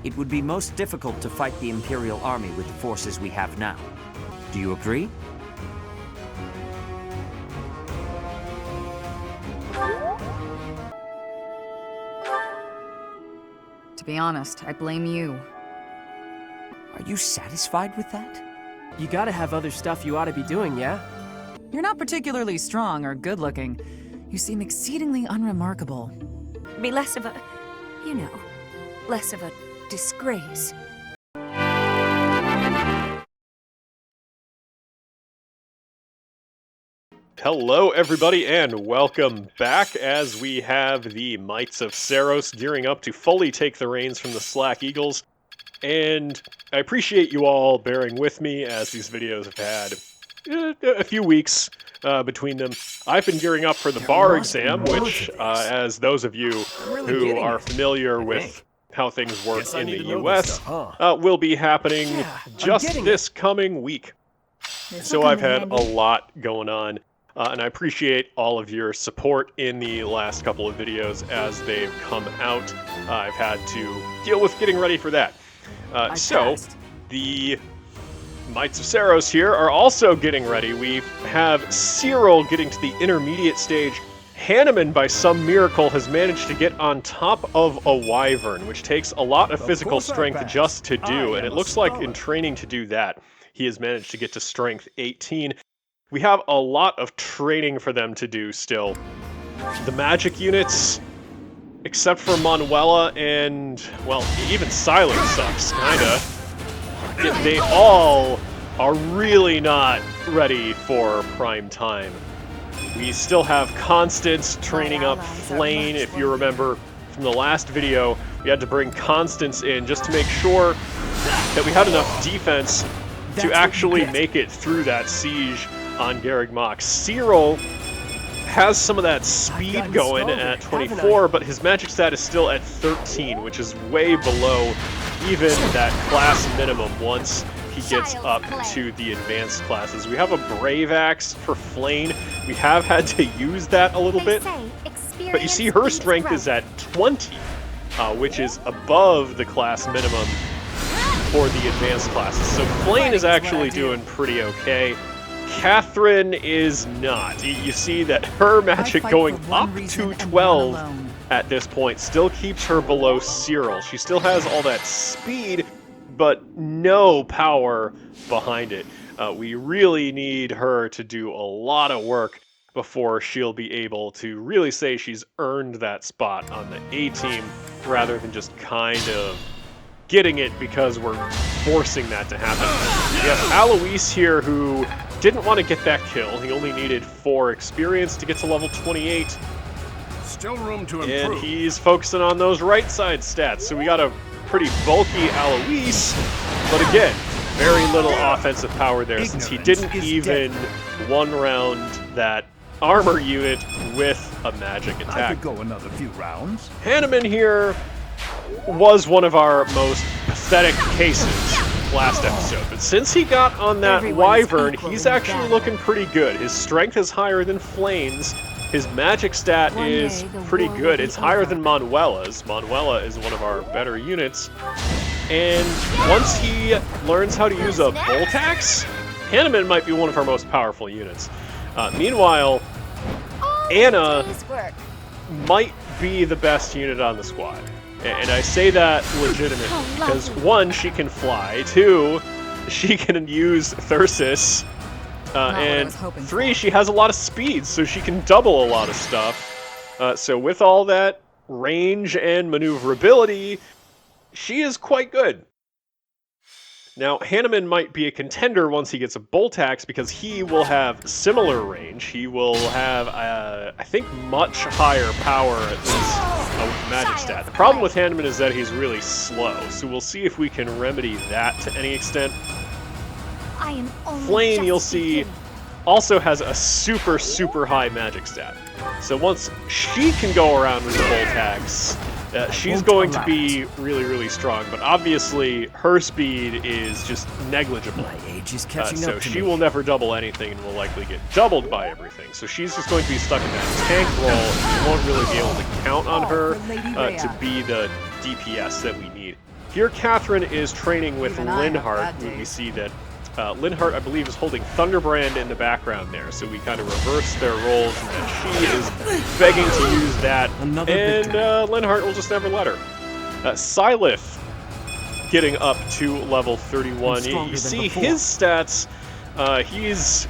it would be most difficult to fight the Imperial army with the forces we have now. Do you agree? To be honest, I blame you. Are you satisfied with that? You gotta have other stuff you ought to be doing, yeah? You're not particularly strong or good-looking. You seem exceedingly unremarkable. Be less of a, you know, less of a disgrace. Hello everybody and welcome back as we have the Mites of Seros gearing up to fully take the reins from the Slack Eagles. And I appreciate you all bearing with me as these videos have had a few weeks between them. I've been gearing up for the bar exam, which as those of you who are familiar with how things work in the US will be happening just this coming week. So I've had a lot going on. And I appreciate all of your support in the last couple of videos as they've come out. I've had to deal with getting ready for that. So, the Mites of Seros here are also getting ready. We have Cyril getting to the intermediate stage. Hanneman, by some miracle, has managed to get on top of a wyvern, which takes a lot of physical strength just to do. And it looks like in training to do that, he has managed to get to strength 18. We have a lot of training for them to do still. The magic units, except for Manuela and, well, even Silence sucks, kinda. They all are really not ready for prime time. We still have Constance training up Flane. If you remember from the last video, we had to bring Constance in just to make sure that we had enough defense to actually make it through that siege on Garreg Mach. Cyril has some of that speed going at 24, but his magic stat is still at 13, which is way below even that class minimum once he gets up to the advanced classes. We have a Brave Axe for Flane. We have had to use that a little bit, but you see her strength is at 20, which is above the class minimum for the advanced classes. So Flane is actually doing pretty okay. Catherine is not. You see that her magic going up to 12 at this point still keeps her below Cyril. She still has all that speed, but no power behind it. We really need her to do a lot of work before she'll be able to really say she's earned that spot on the A-team, rather than just kind of getting it because we're forcing that to happen. We have Alois here who didn't want to get that kill. He only needed 4 experience to get to level 28. Still room to improve. And he's focusing on those right side stats. So we got a pretty bulky Alois, but again, very little offensive power there since he didn't even one-round that armor unit with a magic attack. I could go another few rounds. Hanneman here was one of our most pathetic cases last episode, but since he got on that wyvern, he's actually looking pretty good. His strength is higher than Flane's. His magic stat is pretty good. It's higher than Manuela's. Manuela is one of our better units. And once he learns how to use a bolt axe, Hanneman might be one of our most powerful units. Meanwhile, Anna might be the best unit on the squad. And I say that legitimately, because 1, she can fly, 2, she can use Thyrsus, and 3, she has a lot of speed, so she can double a lot of stuff. So with all that range and maneuverability, she is quite good. Now, Hanneman might be a contender once he gets a bolt axe because he will have similar range. He will have, I think, much higher power, at least, with magic stat. The problem with Hanneman is that he's really slow, so we'll see if we can remedy that to any extent. Flane, you'll see, also has a super, super high magic stat. So once she can go around with the bolt axe, she's going to be really, really strong, but obviously her speed is just negligible. My age is catching So up to she me. will never double anything and will likely get doubled by everything. So she's just going to be stuck in that tank role, and we won't really be able to count on her to be the DPS that we need. Here, Catherine is training with Even I have Linhardt. bad We days. see that Linhardt, I believe, is holding Thunderbrand in the background there, so we kind of reverse their roles, and that she is begging to use that, Another and victory. Linhardt will just never let her. Silith getting up to level 31. Stronger You than see before. his stats, he's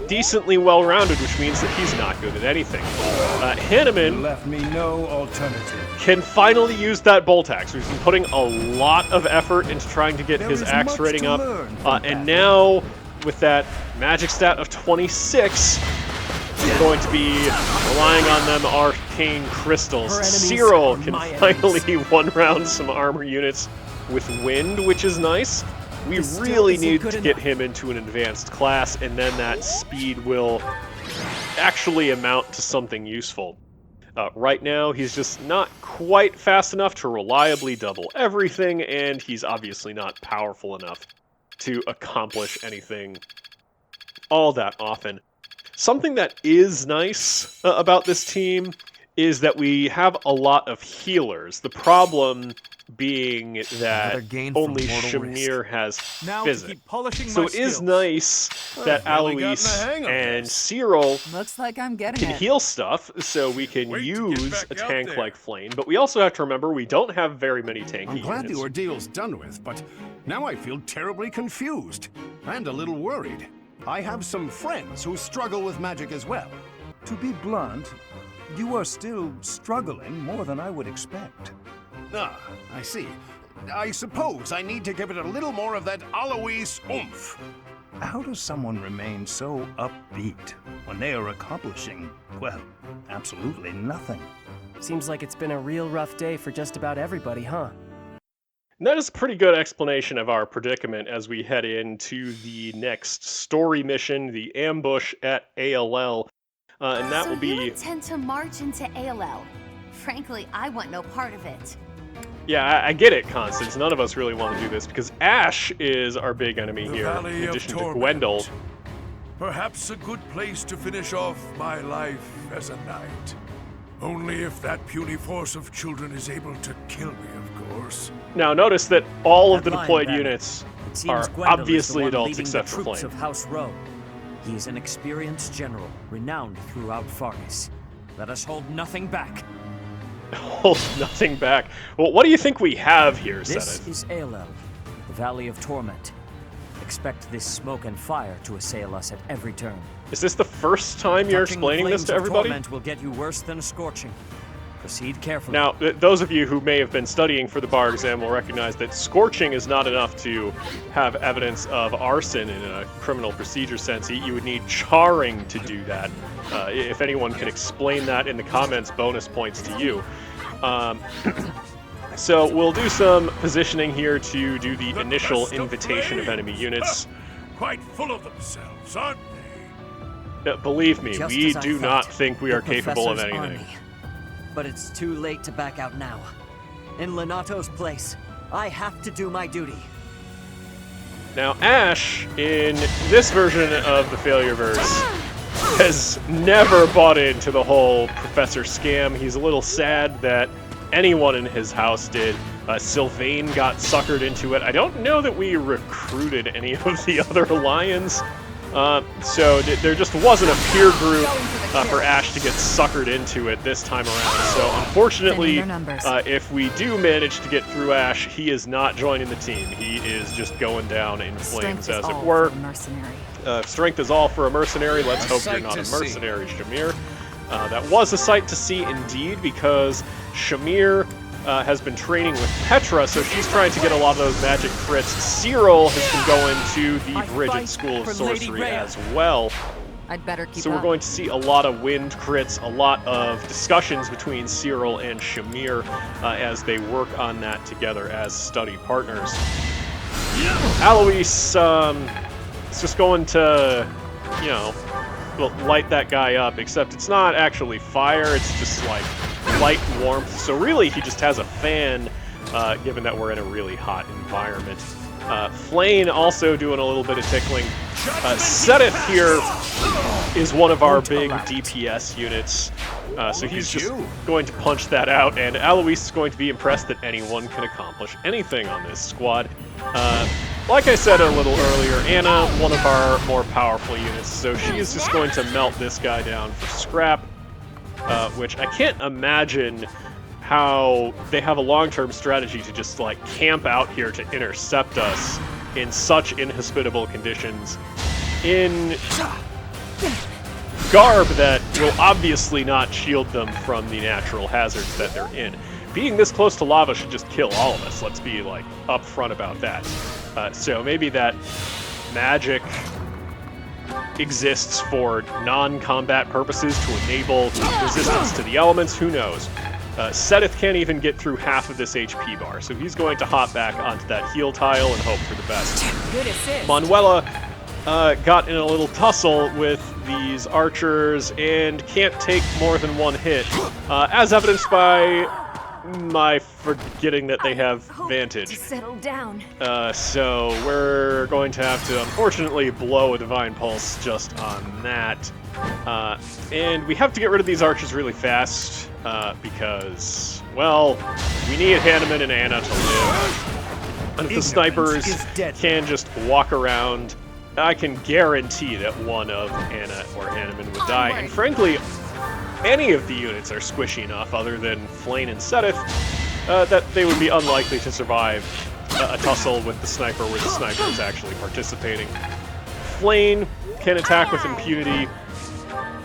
decently well-rounded, which means that he's not good at anything. You Hanneman left me no alternative. can finally use that bolt axe. We've been putting a lot of effort into trying to get There his is axe much rating to up, learn from and that. now with that magic stat of 26, we're going to be relying on them arcane crystals. Her enemies Cyril are can my finally one-round some armor units with wind, which is nice. We This still really isn't need good to get enough. him into an advanced class, and then that speed will actually amount to something useful. Right now, he's just not quite fast enough to reliably double everything, and he's obviously not powerful enough to accomplish anything all that often. Something that is nice about this team is that we have a lot of healers. The problem being that Another gain from only mortal Shamir has Now to physic. keep polishing So my it is skills. nice that I've really Alois gotten the hang of and this. Cyril Looks like I'm getting can it. heal stuff, so we can Wait to get use back a out tank there. like Flame, but we also have to remember we don't have very many tanky I'm glad the units. ordeal's done with, but now I feel terribly confused and a little worried. I have some friends who struggle with magic as well. To be blunt, you are still struggling more than I would expect. Ah, I see. I suppose I need to give it a little more of that Alois oomph. How does someone remain so upbeat when they are accomplishing, well, absolutely nothing? Seems like it's been a real rough day for just about everybody, huh? And that is a pretty good explanation of our predicament as we head into the next story mission, the ambush at Ailell. And that so will be... you intend to march into Ailell? Frankly, I want no part of it. Yeah, I get it, Constance. None of us really want to do this, because Ashe is our big enemy The here, Valley in of addition to Torment. Gwendol. Perhaps a good place to finish off my life as a knight. Only if that puny force of children is able to kill me, of course. Now, notice that all of the That line, deployed Banner. units It seems are Gwendol obviously is the one adults leading except the for troops Flame. of House Rowe. He is an experienced general, renowned throughout Fargus. Let us hold nothing back. Hold nothing back. Well, what do you think we have here, This Seteth? is Ailell, the Valley of Torment. Expect this smoke and fire to assail us at every turn. Is this the first time you're Touching the explaining this flames to of everybody? Torment will get you worse than a scorching. Proceed carefully. Now, those of you who may have been studying for the bar exam will recognize that scorching is not enough to have evidence of arson in a criminal procedure sense. You would need charring to do that. If anyone can explain that in the comments, bonus points to you. So we'll do some positioning here to do the initial best of invitation of enemy units. Quite full of themselves, aren't they? Believe me, Just we as I do thought, not think we the are capable of Professor's anything. army. But it's too late to back out now. In Lenato's place, I have to do my duty. Now, Ashe, in this version of the Failureverse, has never bought into the whole Professor scam. He's a little sad that anyone in his house did. Sylvain got suckered into it. I don't know that we recruited any of the other Lions. So there just wasn't a peer group for Ashe to get suckered into it this time around. So unfortunately, Sending their numbers. if we do manage to get through Ashe, he is not joining the team. He is just going down in flames, Strength is as it all were. for a mercenary. Strength is all for a mercenary. Let's A hope you're sight not a to see. mercenary, Shamir. That was a sight to see indeed, because Shamir has been training with Petra, so she's trying to get a lot of those magic crits. Cyril has been going to the I Bridget fight School of for Lady Sorcery Rhea. as well. I'd better keep So we're up. going to see a lot of wind crits, a lot of discussions between Cyril and Shamir as they work on that together as study partners. Alois is just going to, you know, light that guy up, except it's not actually fire, it's just like light warmth. So really he just has a fan, given that we're in a really hot environment. Flame also doing a little bit of tickling. Seteth here is one of our big DPS units, so he's just going to punch that out, and Alois is going to be impressed that anyone can accomplish anything on this squad. Like I said a little earlier, Anna, one of our more powerful units, so she is just going to melt this guy down for scrap, which I can't imagine how they have a long-term strategy to just, like, camp out here to intercept us in such inhospitable conditions, in garb that will obviously not shield them from the natural hazards that they're in. Being this close to lava should just kill all of us, let's be, like, upfront about that. So maybe that magic exists for non-combat purposes to enable resistance to the elements, who knows. Seteth can't even get through half of this HP bar, so he's going to hop back onto that heal tile and hope for the best. Good assist. Manuela got in a little tussle with these archers and can't take more than one hit, as evidenced by my forgetting that they have Vantage. Settle down. So we're going to have to, unfortunately, blow a Divine Pulse just on that. And we have to get rid of these archers really fast, because, well, we need Hanneman and Anna to live. And if the snipers can just walk around, I can guarantee that one of Anna or Hanneman would die. And frankly, any of the units are squishy enough, other than Flane and Seteth, that they would be unlikely to survive a tussle with the sniper where the sniper is actually participating. Flane can attack with impunity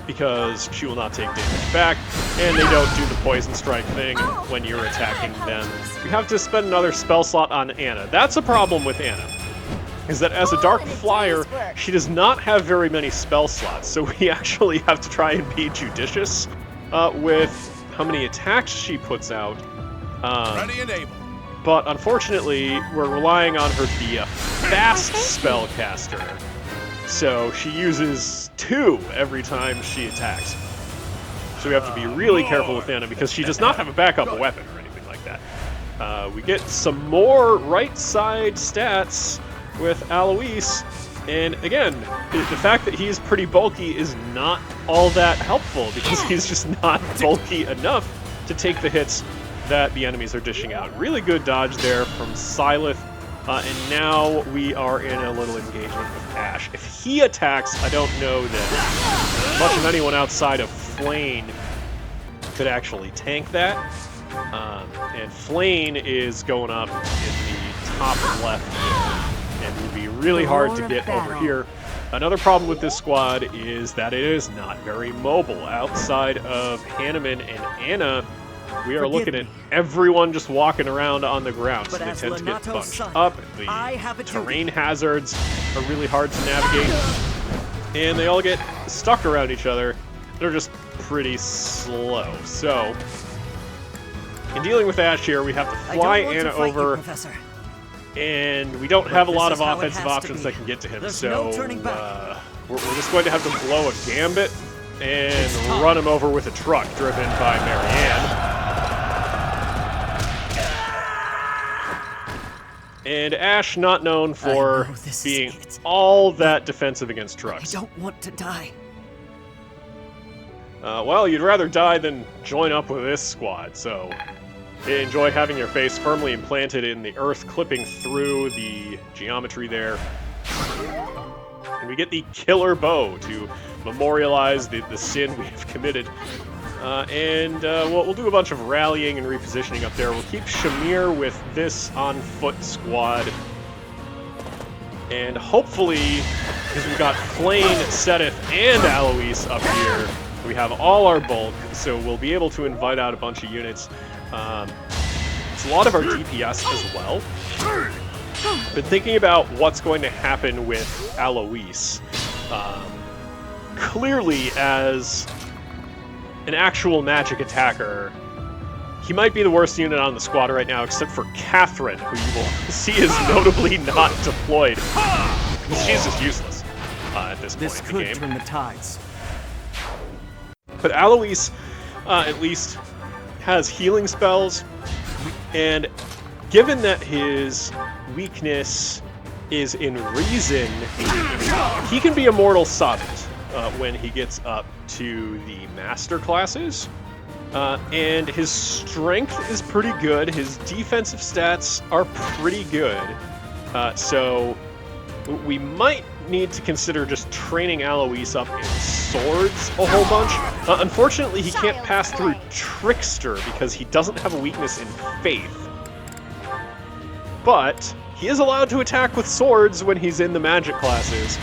because she will not take damage back, and they don't do the poison strike thing when you're attacking them. You have to spend another spell slot on Anna. That's a problem with Anna, is that as a Dark Flyer, she does not have very many spell slots, so we actually have to try and be judicious with how many attacks she puts out. Ready and able. But unfortunately, we're relying on her to be a fast spellcaster, so she uses 2 every time she attacks. So we have to be really careful with Anna, because she does not have a backup weapon or anything like that. We get some more right side stats with Alois, and again, the fact that he's pretty bulky is not all that helpful, because he's just not bulky enough to take the hits that the enemies are dishing out. Really good dodge there from Seteth, and now we are in a little engagement with Ashe. If he attacks, I don't know that much of anyone outside of Flane could actually tank that, and Flane is going up in the top left there, and it would be really hard to get over here. Another problem with this squad is that it is not very mobile. Outside of Hanneman and Anna, we are looking at everyone just walking around on the ground, so they tend to get bunched up. The terrain hazards are really hard to navigate, and they all get stuck around each other. They're just pretty slow. So, in dealing with Ashe here, we have to fly Anna over, and we don't have a lot of offensive options that can get to him, so we're just going to have to blow a gambit and run him over with a truck driven by Marianne. And Ashe, not known for being all that defensive against trucks. I don't want to die. Well, you'd rather die than join up with this squad, so enjoy having your face firmly implanted in the earth, clipping through the geometry there. And we get the killer bow to memorialize the sin we have committed. We'll do a bunch of rallying and repositioning up there. We'll keep Shamir with this on-foot squad. And hopefully, because we've got Flane, Seteth, and Alois up here, we have all our bulk, so we'll be able to invite out a bunch of units. It's a lot of our DPS as well. Been thinking about what's going to happen with Alois. Clearly, as an actual magic attacker, he might be the worst unit on the squad right now, except for Catherine, who you will see is notably not deployed. She's just useless at this point in the game. Turn the tides. But Alois, at least, has healing spells, and given that his weakness is in reason, he can be a mortal Sabbath. when he gets up to the master classes. And his strength is pretty good. His defensive stats are pretty good. So we might need to consider just training Alois up in swords a whole bunch. Unfortunately, he can't pass through Trickster because he doesn't have a weakness in Faith. But he is allowed to attack with swords when he's in the magic classes.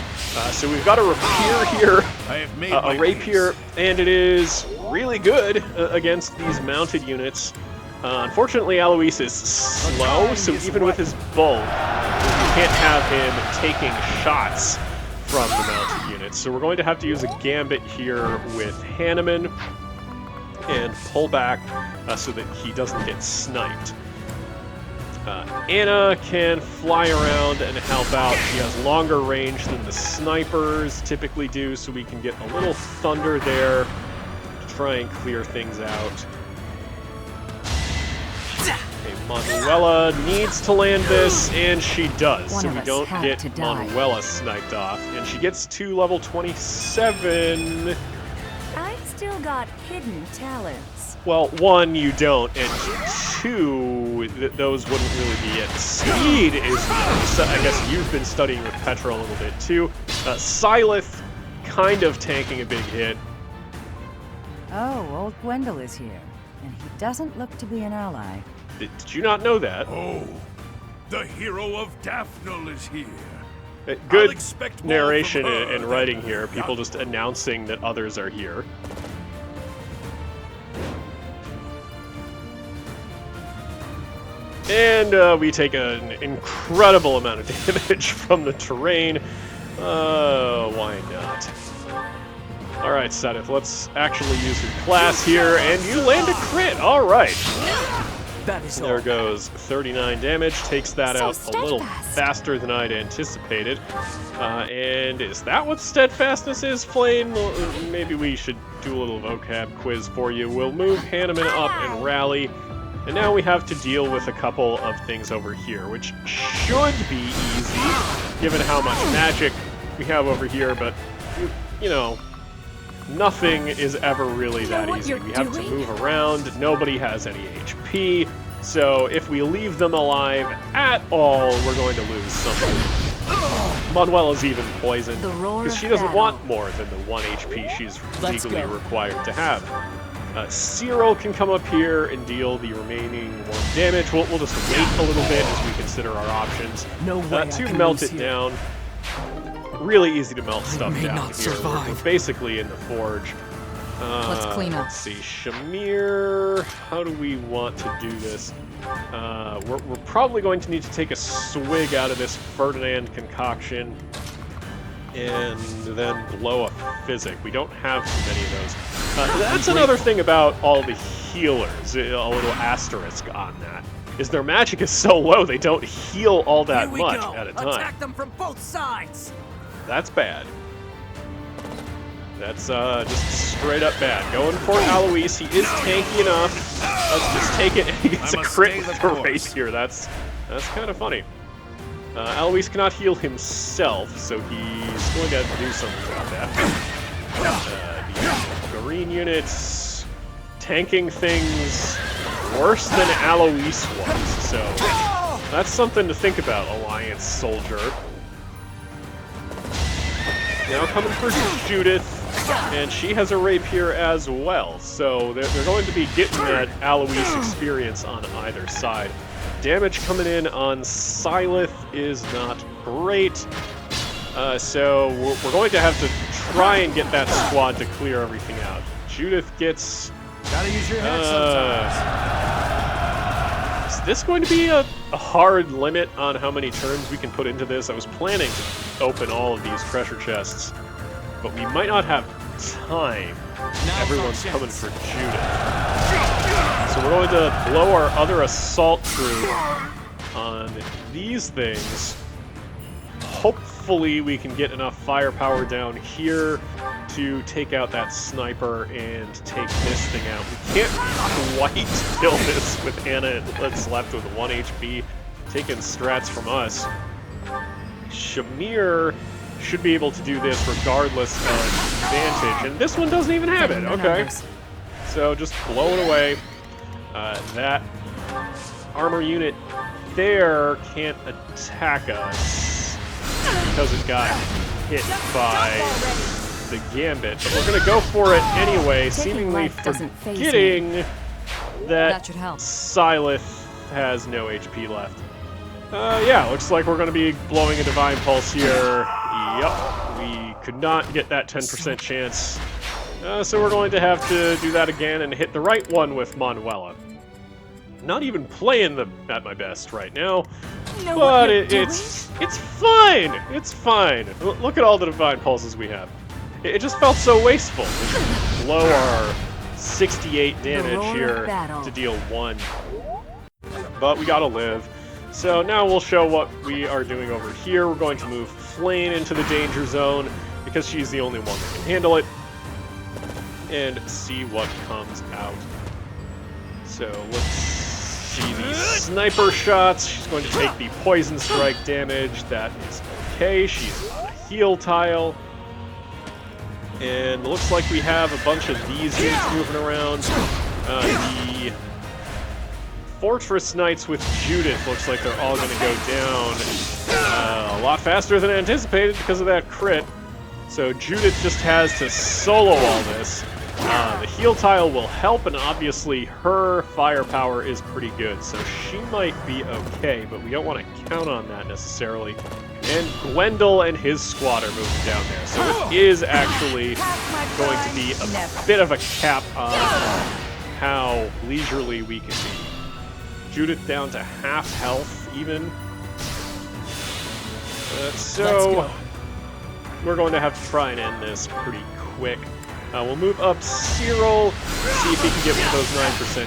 So we've got a rapier here, a rapier, and it is really good against these mounted units. Unfortunately, Alois is slow, so even with his bow, you can't have him taking shots from the mounted units. So we're going to have to use a gambit here with Hanneman and pull back so that he doesn't get sniped. Anna can fly around and help out. She has longer range than the snipers typically do, so we can get a little thunder there to try and clear things out. Okay, Manuela needs to land this, and she does, so we don't get Manuela sniped off. And she gets to level 27. I've still got hidden talents. Well, one, you don't, and two, those wouldn't really be it. Speed is, I guess you've been studying with Petra a little bit too. Seteth, kind of tanking a big hit. Oh, old Gwendol is here, and he doesn't look to be an ally. Did you not know that? Oh, the hero of Daphnel is here. Good narration and writing here, people just announcing that others are here. And we take an incredible amount of damage from the terrain. Why not? Alright, Seteth, let's actually use your class here, and you land a crit! Alright! There goes 39 damage, takes that out a little faster than I'd anticipated. And is that what steadfastness is, Flame? Maybe we should do a little vocab quiz for you. We'll move Hanneman up and rally. And now we have to deal with a couple of things over here, which should be easy, given how much magic we have over here, but, you know, nothing is ever really that easy. We have to move around, nobody has any HP, so if we leave them alive at all, we're going to lose something. Manuela's even poisoned, because she doesn't want more than the 1 HP she's legally required to have. Cyril can come up here and deal the remaining 1 damage. We'll just wait a little bit as we consider our options. To melt it down. Really easy to melt stuff down here. We're basically in the forge. Let's clean up. Let's see, Shamir, how do we want to do this? We're probably going to need to take a swig out of this Ferdinand concoction and then blow a physic. We don't have too many of those. That's another thing about all the healers, a little asterisk on that, is their magic is so low they don't heal all that much at a time. Attack them from both sides! That's bad. That's just straight up bad. Going for Alois, he is tanky enough. Let's just take it, and he gets a crit with the rapier. That's kind of funny. Alois cannot heal himself, so he's going to have to do something about that. The green units tanking things worse than Alois was, so that's something to think about, Alliance Soldier. Now coming for Judith, and she has a rapier as well, so they're going to be getting that Alois experience on either side. Damage coming in on Seteth is not great, so we're going to have to try and get that squad to clear everything out. Judith gets... Gotta use your head sometimes. Is this going to be a hard limit on how many turns we can put into this? I was planning to open all of these treasure chests, but we might not have time. Everyone's coming for Judith. So we're going to blow our other assault troop on these things. Hopefully we can get enough firepower down here to take out that sniper and take this thing out. We can't quite kill this with Anna that's left with 1 HP, taking strats from us. Shamir should be able to do this regardless of advantage, and this one doesn't even have it. Okay. So just blow it away. That armor unit there can't attack us because it got hit by the gambit, but we're gonna go for it anyway, seemingly forgetting that Seteth has no HP left. Yeah, looks like we're gonna be blowing a Divine Pulse here. Yup, we could not get that 10% chance. So we're going to have to do that again and hit the right one with Manuela. Not even playing at my best right now, but it's fine. It's fine. Look at all the Divine Pulses we have. It just felt so wasteful. Just blow our 68 damage here to deal 1. But we gotta live. So now we'll show what we are doing over here. We're going to move Flame into the danger zone because she's the only one that can handle it. And see what comes out. So let's see these sniper shots. She's going to take the poison strike damage. That is okay. She's on a heal tile. And looks like we have a bunch of these units moving around. The Fortress Knights with Judith looks like they're all going to go down a lot faster than anticipated because of that crit. So Judith just has to solo all this. The heal tile will help, and obviously her firepower is pretty good, so she might be okay, but we don't want to count on that necessarily. And Gwendol and his squad are moving down there, so it is actually going to be a bit of a cap on how leisurely we can be. Judith down to half health, even. So we're going to have to try and end this pretty quick. We'll move up Cyril, see if he can get one of those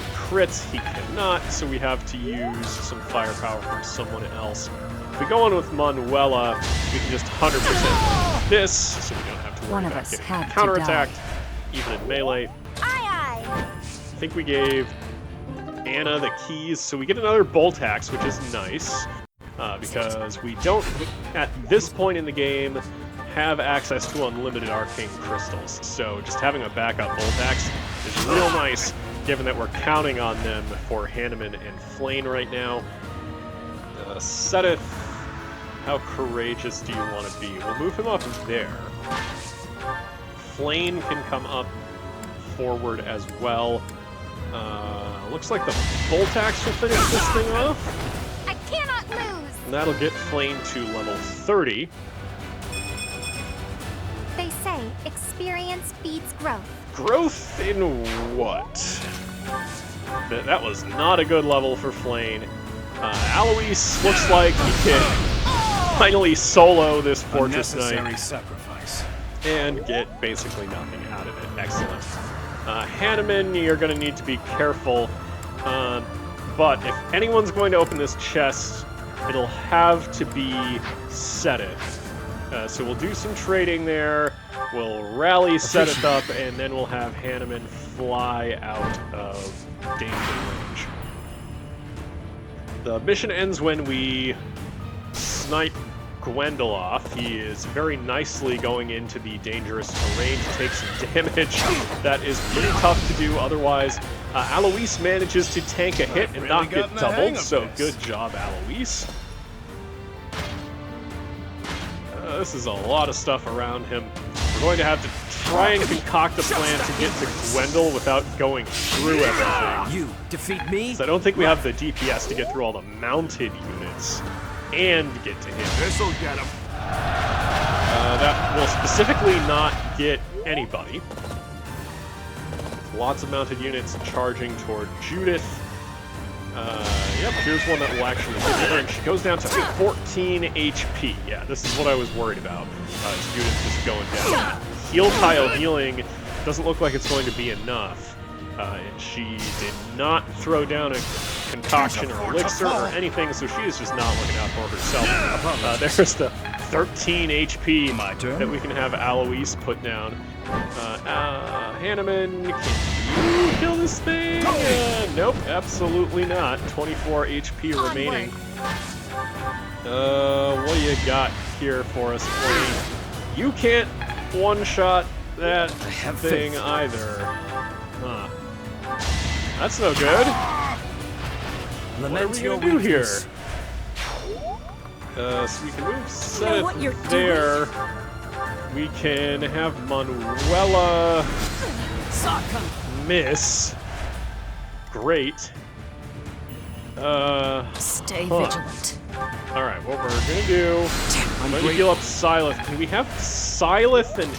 9% crits. He cannot, so we have to use some firepower from someone else. If we go on with Manuela, we can just 100% this, so we don't have to worry about getting counterattacked, even in melee. I think we gave Anna the keys, so we get another bolt axe, which is nice, because we don't, at this point in the game, have access to unlimited arcane crystals, so just having a backup bolt axe is real nice, given that we're counting on them for Hanneman and Flame right now. Seteth, how courageous do you want to be? We'll move him up there. Flame can come up forward as well. Looks like the bolt axe will finish this thing off. I cannot lose. And that'll get Flame to level 30. They say experience beats growth. Growth in what? That was not a good level for Flame. Alois looks like he can finally solo this Fortress Knight sacrifice. And get basically nothing out of it. Excellent. Hanneman, you're going to need to be careful. But if anyone's going to open this chest, it'll have to be Seteth. So we'll do some trading there, we'll rally Seteth up, and then we'll have Hanneman fly out of danger range. The mission ends when we snipe Gwendol off. He is very nicely going into the dangerous terrain to take some damage. That is pretty tough to do otherwise. Alois manages to tank a hit and not get doubled, so good job, Alois. This is a lot of stuff around him. We're going to have to try and concoct a plan to get to Gwendol without going through everything. You defeat me? So I don't think we have the DPS to get through all the mounted units and get to him. This'll get him. That will specifically not get anybody. Lots of mounted units charging toward Judith. Yep, here's one that will actually hit her, and she goes down to 14 HP. Yeah, this is what I was worried about. Judith just going down. Heal tile healing doesn't look like it's going to be enough. And she did not throw down a concoction or elixir or anything, so she is just not looking out for herself. There's the 13 HP that we can have Alois put down. Hanneman, can you kill this thing? Nope, absolutely not. 24 HP remaining. What do you got here for us, Flame? You can't one-shot that thing either. Huh. That's no good. What are we gonna do here? So we can move Seteth there. We can have Manuela miss. Great. Stay vigilant. Alright, what we're gonna do, I'm gonna heal up Seteth. Can we have Seteth and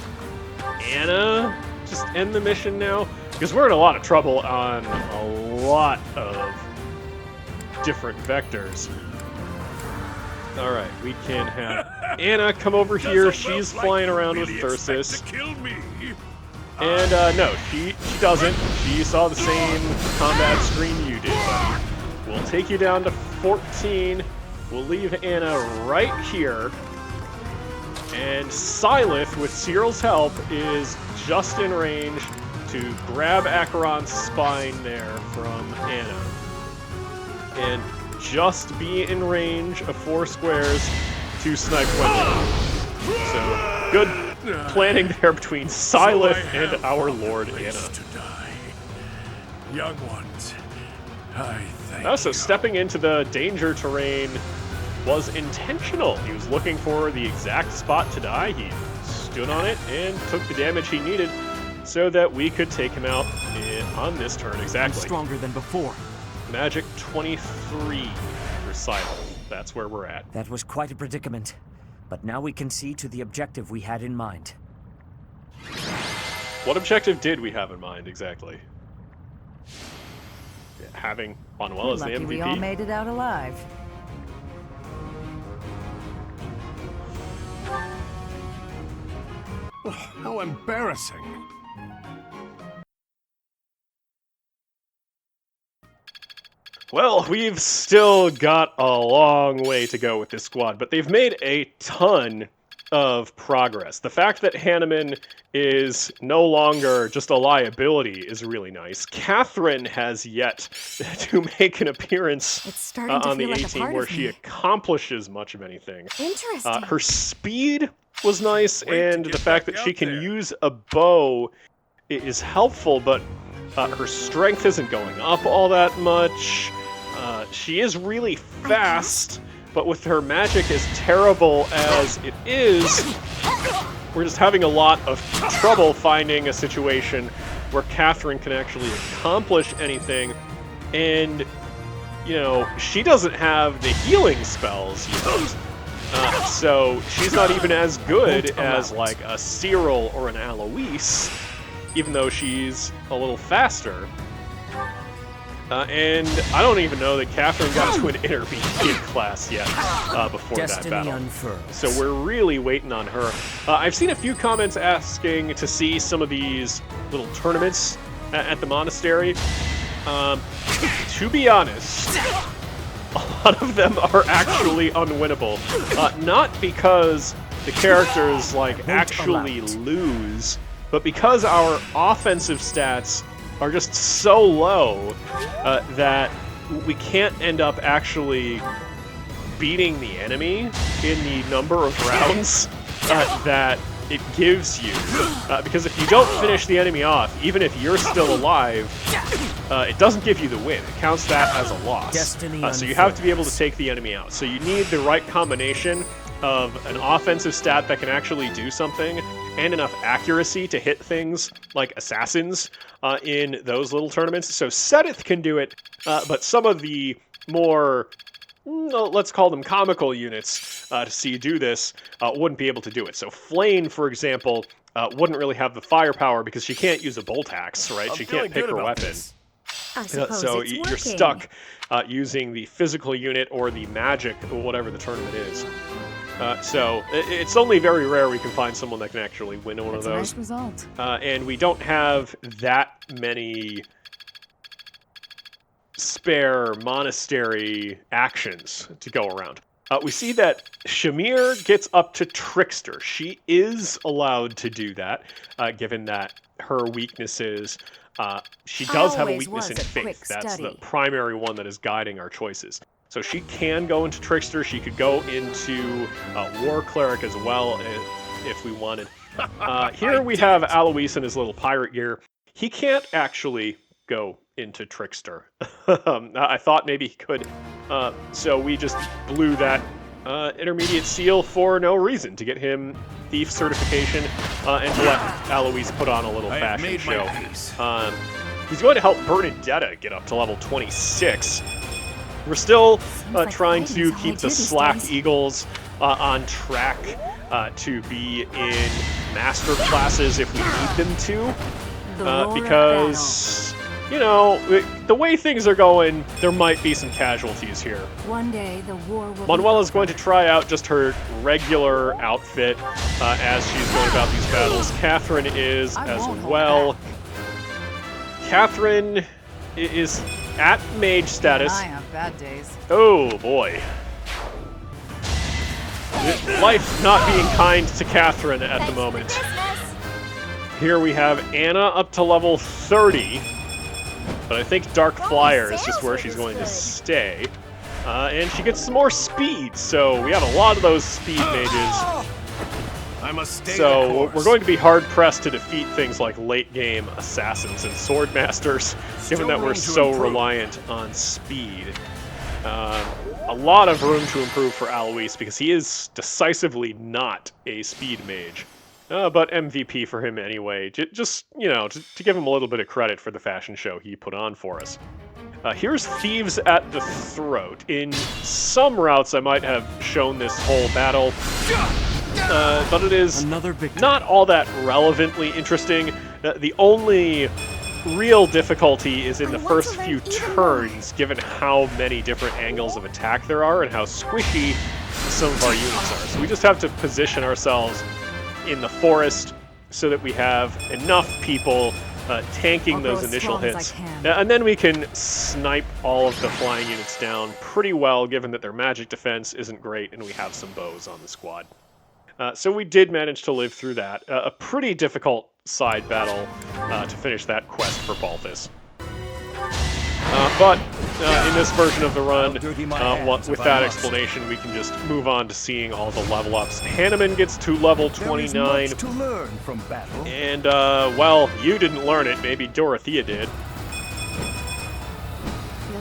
Anna just end the mission now? Because we're in a lot of trouble on a lot of different vectors. Alright, we can have Anna come over here. She's flying around with Thyrsis. And no, she doesn't. She saw the same combat screen you did, buddy. We'll take you down to 14. We'll leave Anna right here. And Seteth, with Cyril's help, is just in range to grab Acheron's spine there from Anna. And just be in range of 4 squares to snipe Gwendolyn. So, good planning there between Seteth and our Lord Anna. To die. Young ones, I thank Oh, so you. stepping into the danger terrain was intentional. He was looking for the exact spot to die. He stood on it and took the damage he needed so that we could take him out on this turn exactly. I'm stronger than before. Magic 23 for Seteth. That's where we're at. That was quite a predicament. But now we can see to the objective we had in mind. What objective did we have in mind exactly? Having Manuel as the Lucky MVP? we all made it out alive. Oh, how embarrassing. Well, we've still got a long way to go with this squad, but they've made a ton of progress. The fact that Hanneman is no longer just a liability is really nice. Catherine has yet to make an appearance It's starting to on the feel like a 18 part where of she me. accomplishes much of anything. Interesting. Her speed was nice, Wait to and get the fact back that she out can there. use a bow is helpful, but her strength isn't going up all that much. She is really fast, but with her magic as terrible as it is, we're just having a lot of trouble finding a situation where Catherine can actually accomplish anything. And, you know, she doesn't have the healing spells yet. So she's not even as good as, like, a Cyril or an Alois, even though she's a little faster. And I don't even know that Catherine got to an intermediate class yet before Destiny that battle. unfurls. So we're really waiting on her. I've seen a few comments asking to see some of these little tournaments at the monastery. To be honest, a lot of them are actually unwinnable. Not because the characters actually lose, but because our offensive stats are just so low that we can't end up actually beating the enemy in the number of rounds that it gives you. Because if you don't finish the enemy off, even if you're still alive, it doesn't give you the win. It counts that as a loss. Destiny So you have to be able to take the enemy out. So you need the right combination of an offensive stat that can actually do something and enough accuracy to hit things like assassins in those little tournaments. So Seteth can do it, but some of the more, let's call them comical units to see you do this wouldn't be able to do it. So Flame, for example, wouldn't really have the firepower because she can't use a bolt axe, right? She can't pick her weapon. I suppose So it's you're working. stuck using the physical unit or the magic, or whatever the tournament is. So it's only very rare we can find someone that can actually win one That's of a those. nice result. And we don't have that many spare monastery actions to go around. We see that Shamir gets up to Trickster. She is allowed to do that, given that her weaknesses. She does have a Always weakness in was a quick faith. That's the study. primary one that is guiding our choices. So she can go into Trickster. She could go into War Cleric as well. if we wanted. Here we have Alois in his little pirate gear. He can't actually go into Trickster. I thought maybe he could, so we just blew that intermediate seal for no reason, to get him thief certification and to let Alois put on a little fashion show. He's going to help Bernadetta get up to level 26. We're still trying to keep the Slack Eagles on track to be in master classes if we need them to, because, you know, the way things are going, there might be some casualties here. One day the war will Manuela's going to try out just her regular outfit as she's going about these battles. Catherine is as well. Catherine is at mage status. I have bad days. Oh boy. Life not being kind to Catherine at the moment. Here we have Anna up to level 30. But I think Dark Flyer is just where she's going to stay. And she gets some more speed, so we have a lot of those speed mages. I must stay So we're going to be hard-pressed to defeat things like late-game assassins and sword masters, given that we're so reliant on speed. A lot of room to improve for Alois, because he is decisively not a speed mage. But MVP for him anyway, just, you know, to give him a little bit of credit for the fashion show he put on for us. Here's Thieves at the Throat. In some routes I might have shown this whole battle, but it is not all that relevantly interesting. The only real difficulty is in the first few turns, given how many different angles of attack there are and how squishy some of our units are. So we just have to position ourselves in the forest so that we have enough people tanking those initial hits. And then we can snipe all of the flying units down pretty well, given that their magic defense isn't great and we have some bows on the squad. So we did manage to live through that. A pretty difficult side battle to finish that quest for Balthus. But in this version of the run, with that explanation, we can just move on to seeing all the level ups. Hanneman gets to level 29. To learn from battle. And, well, you didn't learn it. Maybe Dorothea did.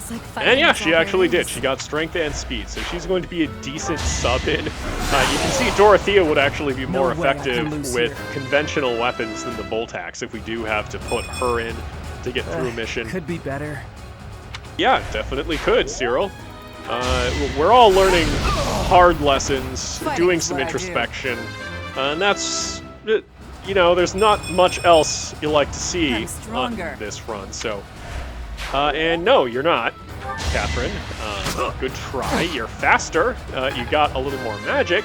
feels like and yeah, she actually did. She got strength and speed, so she's going to be a decent sub-in. You can see Dorothea would actually be more effective with conventional weapons than the bolt axe if we do have to put her in to get through a mission. Could be better. Yeah, definitely could, Cyril. We're all learning hard lessons, doing some introspection, and that's, you know, there's not much else you like to see on this run, so. And no, you're not, Catherine. Good try. You're faster. You got a little more magic,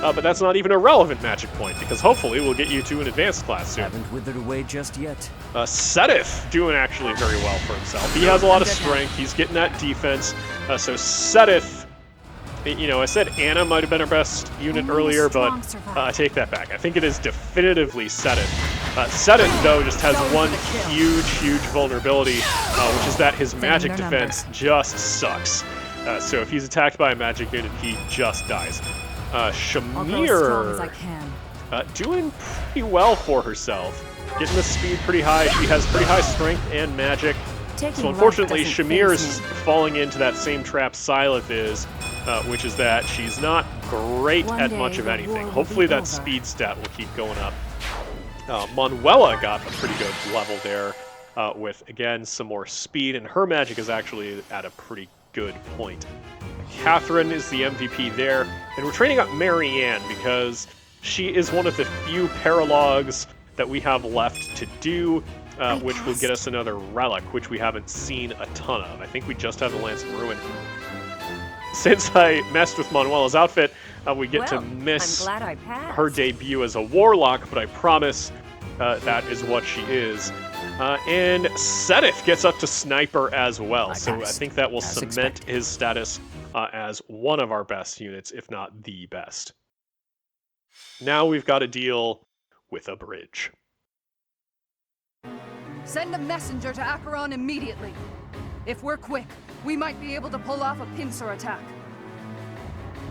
but that's not even a relevant magic point, because hopefully we'll get you to an advanced class soon. Haven't withered away just yet. Seteth doing actually very well for himself. He has a lot of strength. He's getting that defense. So Seteth, you know, I said Anna might have been our best unit earlier, but I take that back. I think it is definitively Seteth. Seteth, though, just has one huge vulnerability, which is that his magic defense just sucks. So if he's attacked by a magic unit, he just dies. Shamir, doing pretty well for herself. Getting the speed pretty high. She has pretty high strength and magic. So unfortunately, Shamir is falling into that same trap Syleth is, which is that she's not great at much of anything. Hopefully that speed stat will keep going up. Manuela got a pretty good level there with, again, some more speed, and her magic is actually at a pretty good point. Catherine is the MVP there, and we're training up Marianne because she is one of the few paralogs that we have left to do, which will get us another relic, which we haven't seen a ton of. I think we just have the Lance of Ruin. Since I messed with Manuela's outfit, we get to miss her debut as a warlock, but I promise that is what she is. And Seteth gets up to sniper as well, so I think that will cement his status as one of our best units, if not the best. Now we've got to deal with a bridge. Send a messenger to Acheron immediately. If we're quick, we might be able to pull off a pincer attack.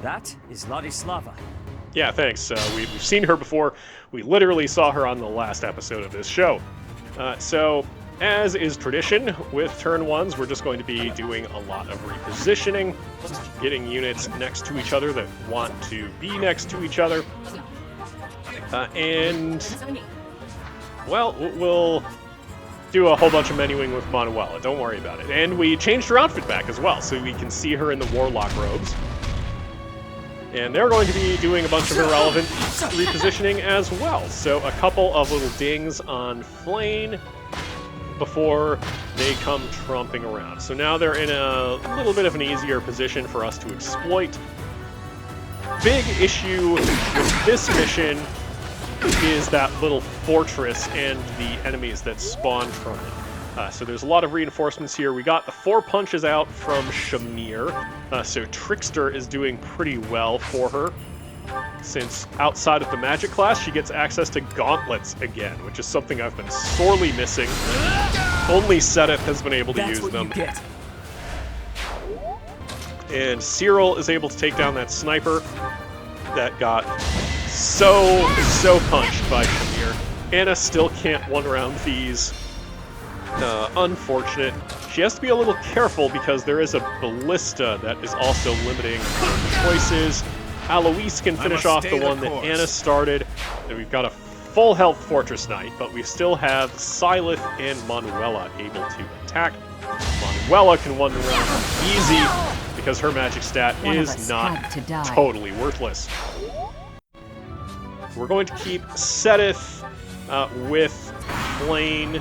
That is Ladislava. Yeah, thanks. We've seen her before. We literally saw her on the last episode of this show. So, as is tradition with turn ones, we're just going to be doing a lot of repositioning, getting units next to each other that want to be next to each other. And, well, we'll do a whole bunch of menuing with Manuela. Don't worry about it. And we changed her outfit back as well, so we can see her in the Warlock robes. And they're going to be doing a bunch of irrelevant repositioning as well. So a couple of little dings on Flane before they come tromping around. So now they're in a little bit of an easier position for us to exploit. Big issue with this mission is that little fortress and the enemies that spawn from it. So there's a lot of reinforcements here. We got the 4 punches out from Shamir, so Trickster is doing pretty well for her, since outside of the magic class, she gets access to gauntlets again, which is something I've been sorely missing. Only Seteth has been able to use them. And Cyril is able to take down that sniper that got so punched by Shamir. Anna still can't one-round these. Unfortunate. She has to be a little careful because there is a ballista that is also limiting choices. Alois can finish off the one that Anna started. And we've got a full health Fortress Knight, but we still have Seteth and Manuela able to attack. Manuela can one round easy because her magic stat is not totally worthless. We're going to keep Seteth with Flane.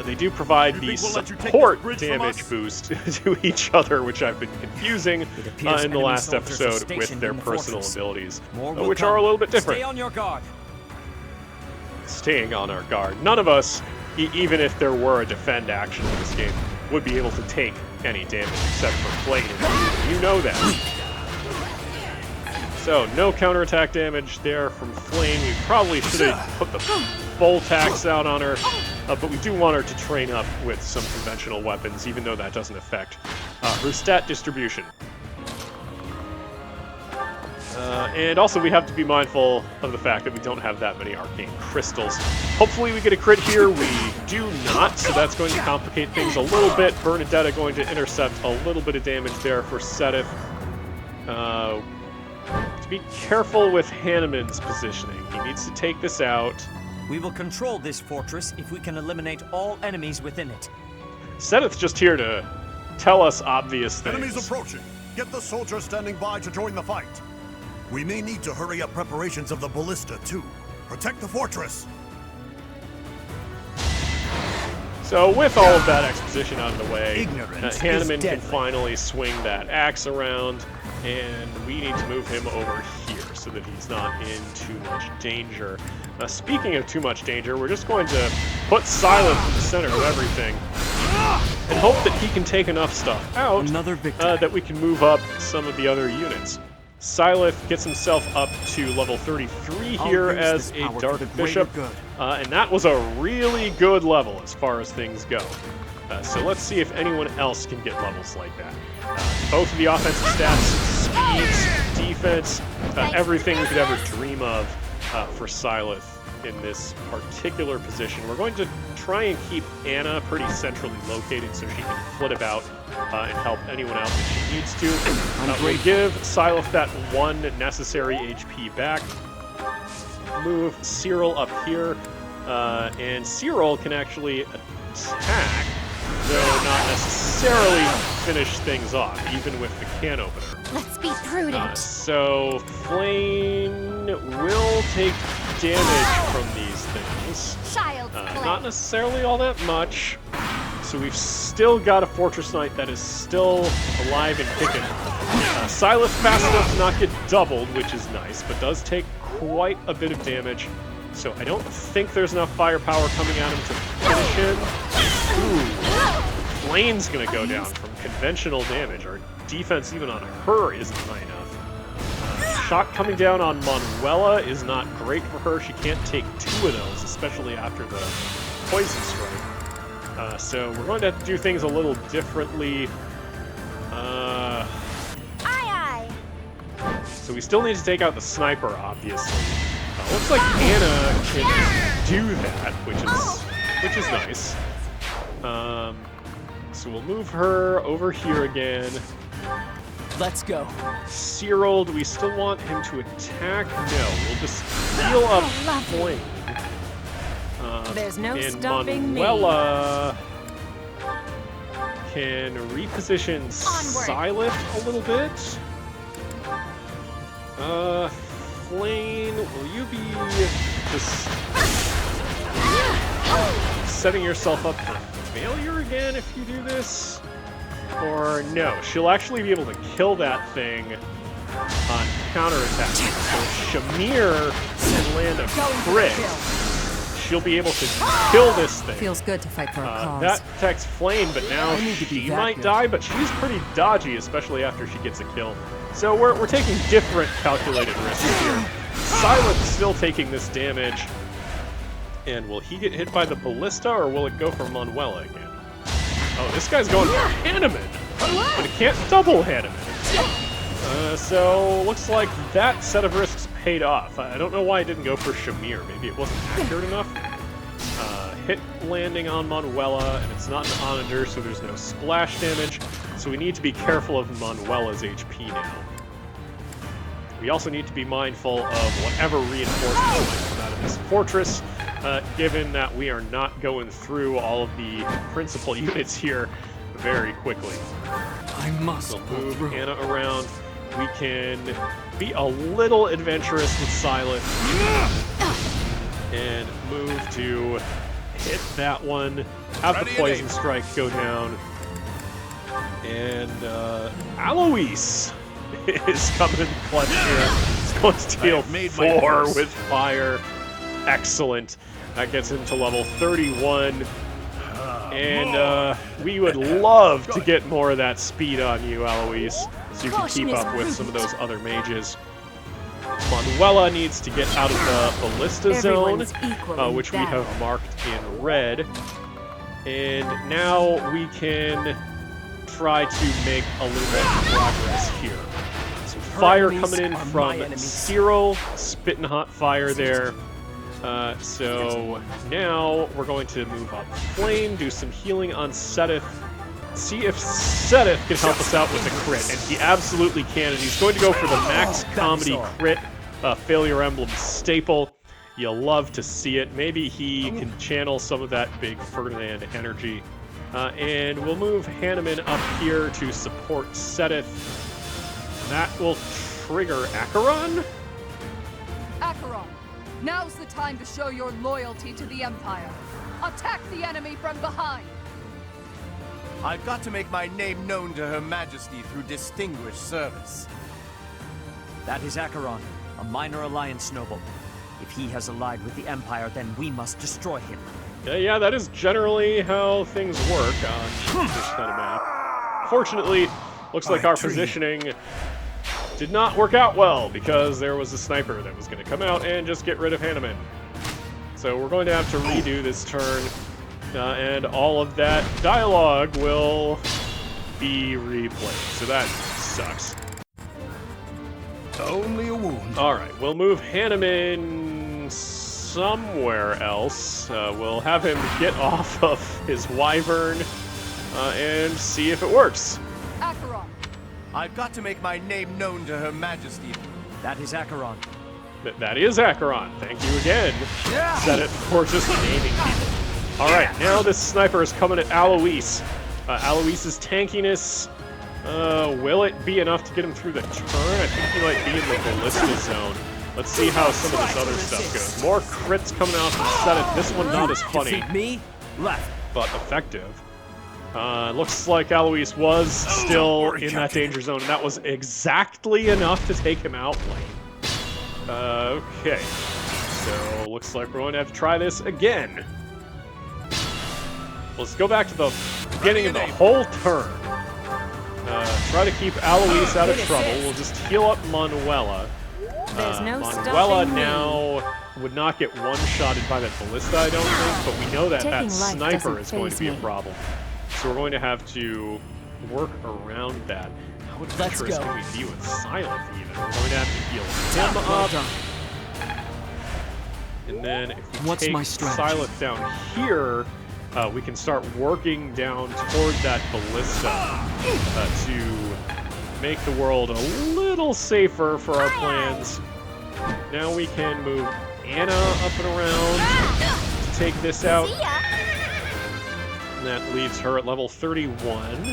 They do provide the support damage boost to each other, which I've been confusing in the last episode with their personal abilities, which are a little bit different. Stay on your guard. Staying on our guard. None of us, even if there were a defend action in this game, would be able to take any damage except for Flane. You know that. So, no counterattack damage there from Flame. We probably should have put the full tax out on her, but we do want her to train up with some conventional weapons, even though that doesn't affect her stat distribution. And also, we have to be mindful of the fact that we don't have that many arcane crystals. Hopefully we get a crit here. We do not, so that's going to complicate things a little bit. Bernadetta going to intercept a little bit of damage there for Seteth. To be careful with Hanneman's positioning. He needs to take this out. We will control this fortress if we can eliminate all enemies within it. Seteth's just here to tell us obvious things. Enemies approaching. Get the soldiers standing by to join the fight. We may need to hurry up preparations of the ballista, too. Protect the fortress. So with all of that exposition out of the way, Hanneman can finally swing that axe around, and we need to move him over here so that he's not in too much danger. Speaking of too much danger, we're just going to put Silence in the center of everything and hope that he can take enough stuff out that we can move up some of the other units. Sileth gets himself up to level 33 here as a Dark Bishop, and that was a really good level as far as things go. So let's see if anyone else can get levels like that. Both of the offensive stats, speeds, defense, everything we could ever dream of for Sileth in this particular position. We're going to try and keep Anna pretty centrally located so she can flit about and help anyone out that she needs to. We give Sileth that one necessary HP back. Move Cyril up here, and Cyril can actually attack, though not necessarily finish things off, even with the can opener. Let's be prudent. So Flame will take damage from these things. Child's play. Not necessarily all that much. So we've still got a Fortress Knight that is still alive and kicking. Sileth fast enough to not get doubled, which is nice, but does take quite a bit of damage. So I don't think there's enough firepower coming at him to finish him. Ooh, Flame's gonna go down from conventional damage. Our defense even on her isn't high enough. Shock coming down on Manuela is not great for her. She can't take 2 of those, especially after the poison strike. So we're going to have to do things a little differently. So we still need to take out the sniper, obviously. Looks like Anna can do that, which is nice. So we'll move her over here again. Let's go. Cyril, do we still want him to attack? No, we'll just heal up Flame. There's no and stopping Manuela can reposition Sileth a little bit. Flame, will you be just setting yourself up for failure again if you do this? Or no, she'll actually be able to kill that thing on counterattack. So Shamir can land a crit. She'll be able to kill this thing. Feels good to fight for a cause. That protects Flame, but now she might die, but she's pretty dodgy, especially after she gets a kill. So we're taking different calculated risks here. Silent's still taking this damage. And will he get hit by the ballista, or will it go for Manuela again? Oh, this guy's going for Hanneman, but it can't double Hanneman. So looks like that set of risks paid off. I don't know why it didn't go for Shamir. Maybe it wasn't accurate enough. Hit landing on Manuela, and it's not an onager, so there's no splash damage. So we need to be careful of Manuela's HP now. We also need to be mindful of whatever reinforcements might come out of this fortress, given that we are not going through all of the principal units here very quickly. I must move Anna around. We can be a little adventurous with Silent and move to hit that one, have the poison strike go down, and Alois is coming in clutch here. It's going to deal 4 with fire. Excellent. That gets him to level 31. And we would love to get more of that speed on you, Alois, so you can keep up with some of those other mages. Manuela needs to get out of the ballista zone, which we have marked in red. And now we can try to make a little bit of progress here. So fire coming in from Cyril, spitting hot fire there. So now we're going to move up Flame, do some healing on Seteth, see if Seteth can help us out with a crit, and he absolutely can, and he's going to go for the max comedy crit, Failure Emblem staple. You'll love to see it. Maybe he can channel some of that big Ferdinand energy. And we'll move Hanneman up here to support Seteth. That will trigger Acheron? Acheron, now's the time to show your loyalty to the Empire. Attack the enemy from behind. I've got to make my name known to Her Majesty through distinguished service. That is Acheron, a minor alliance noble. If he has allied with the Empire, then we must destroy him. Yeah, that is generally how things work on this kind of map. Fortunately, looks like our positioning did not work out well, because there was a sniper that was going to come out and just get rid of Hanneman. So we're going to have to redo this turn, and all of that dialogue will be replayed. So that sucks. Only a wound. Alright, we'll move Hanneman somewhere else. We'll have him get off of his wyvern and see if it works. Acheron. I've got to make my name known to Her Majesty. That is Acheron. That is Acheron. Thank you again. Set it for just naming people. Alright, now this sniper is coming at Alois. Alois's tankiness, will it be enough to get him through the turn? I think he might be in the ballista zone. Let's see how some of this other stuff goes. More crits coming out from Seteth. This one not as funny, but effective. Looks like Alois was still in that danger zone, and that was exactly enough to take him out lane. Okay, so looks like we're going to have to try this again. Let's go back to the beginning of the whole turn. Try to keep Alois out of trouble. We'll just heal up Manuela. Manuela now would not get one-shotted by that ballista, I don't think, but we know that that sniper is going to be a problem. So we're going to have to work around that. How Let's adventurous go. can we be with Silent even? We're going to have to heal him Well up. done. And then if we What's take my strategy? Silent down here, we can start working down toward that ballista to make the world a little safer for our plans. Now we can move Anna up and around to take this out. And that leaves her at level 31.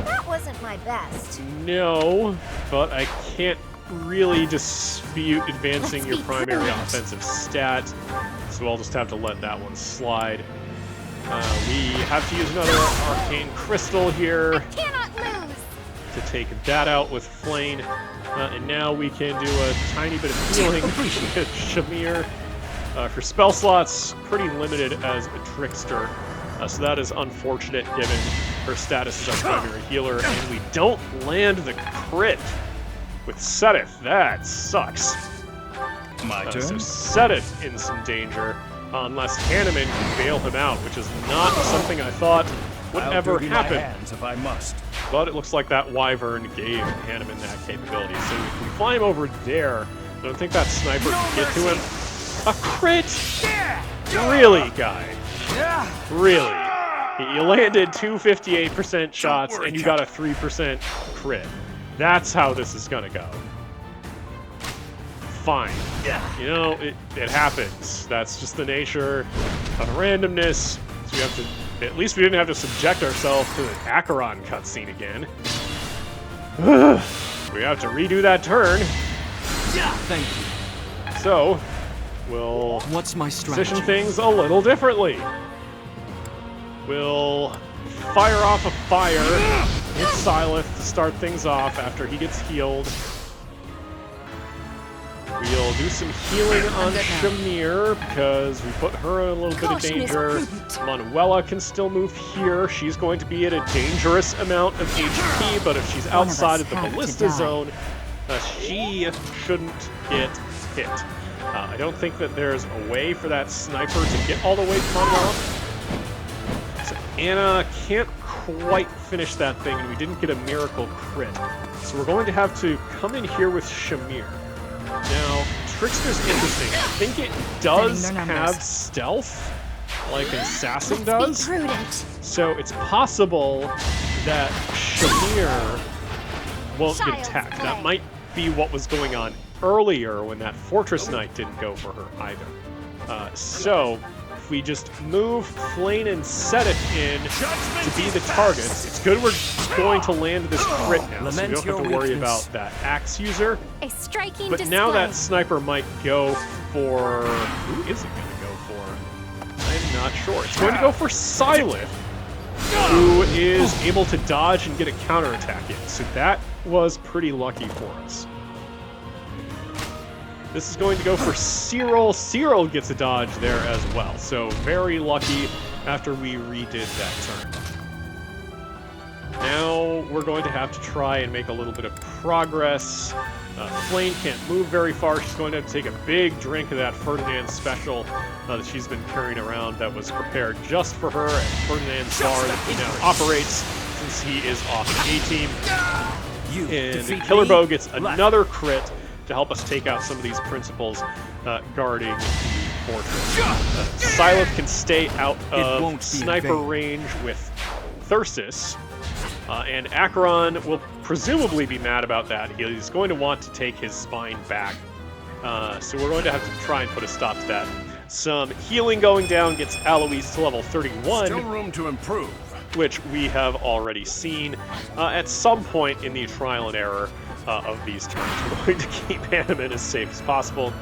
That wasn't my best. No, but I can't really dispute advancing Let's your be primary prudent. offensive stat, so I'll just have to let that one slide. We have to use another arcane crystal here Cannot lose. to take that out with Flame, and now we can do a tiny bit of healing with Shamir. Her spell slots pretty limited as a trickster, so that is unfortunate given her status as our primary healer, and we don't land the crit with Seteth. That sucks. My turn. So Seteth in some danger, unless Hanneman can bail him out, which is not something I thought would I'll ever dirty my happen. hands if I must. But it looks like that Wyvern gave Hanneman that capability. So if we fly him over there, I don't think that sniper can get to him. A crit? Really, guy? Really? You landed 2 58% shots and you got a 3% crit. That's how this is gonna go. Fine. You know, it happens. That's just the nature of randomness. So we have to, at least we didn't have to subject ourselves to the Acheron cutscene again. We have to redo that turn. Thank you. So, we'll What's my strategy? position things a little differently. We'll fire off a fire with Sileth to start things off after he gets healed. We'll do some healing on Shamir because we put her in a little bit of Caution is danger. prudent. Manuela can still move here. She's going to be at a dangerous amount of HP, but if she's One of us outside of the had to ballista die. zone, she shouldn't get hit. I don't think that there's a way for that sniper to get all the way to Manuela. So Anna can't quite finish that thing, and we didn't get a miracle crit. So we're going to have to come in here with Shamir. Now, Trickster's interesting. I think it does Setting their numbers. have stealth, like Assassin Let's does. be prudent. So it's possible that Shamir won't get Child's attacked. play. That might be what was going on earlier when that Fortress Knight didn't go for her either. So if we just move Flame and Seteth in to be the targets, it's good we're going to land this crit now, so we Lament don't have your to worry weakness. about that axe user. A striking But display. now that sniper might go for... Who is it going to go for? I'm not sure. It's going to go for Silent, who is able to dodge and get a counterattack in. So that was pretty lucky for us. This is going to go for Cyril. Cyril gets a dodge there as well. So very lucky after we redid that turn. Now we're going to have to try and make a little bit of progress. Flame can't move very far. She's going to have to take a big drink of that Ferdinand special that she's been carrying around that was prepared just for her at Ferdinand's bar that he now operates since he is off the A-team. You And defeat Killer me? Bow gets another crit to help us take out some of these principals guarding the fortress. Silent can stay out won't of be in sniper vain. range with Thyrsis. And Acheron will presumably be mad about that. He's going to want to take his spine back. So we're going to have to try and put a stop to that. Some healing going down gets Alois to level 31. Still room to improve. Which we have already seen at some point in the trial and error of these turns. We're going to keep Hanneman as safe as possible.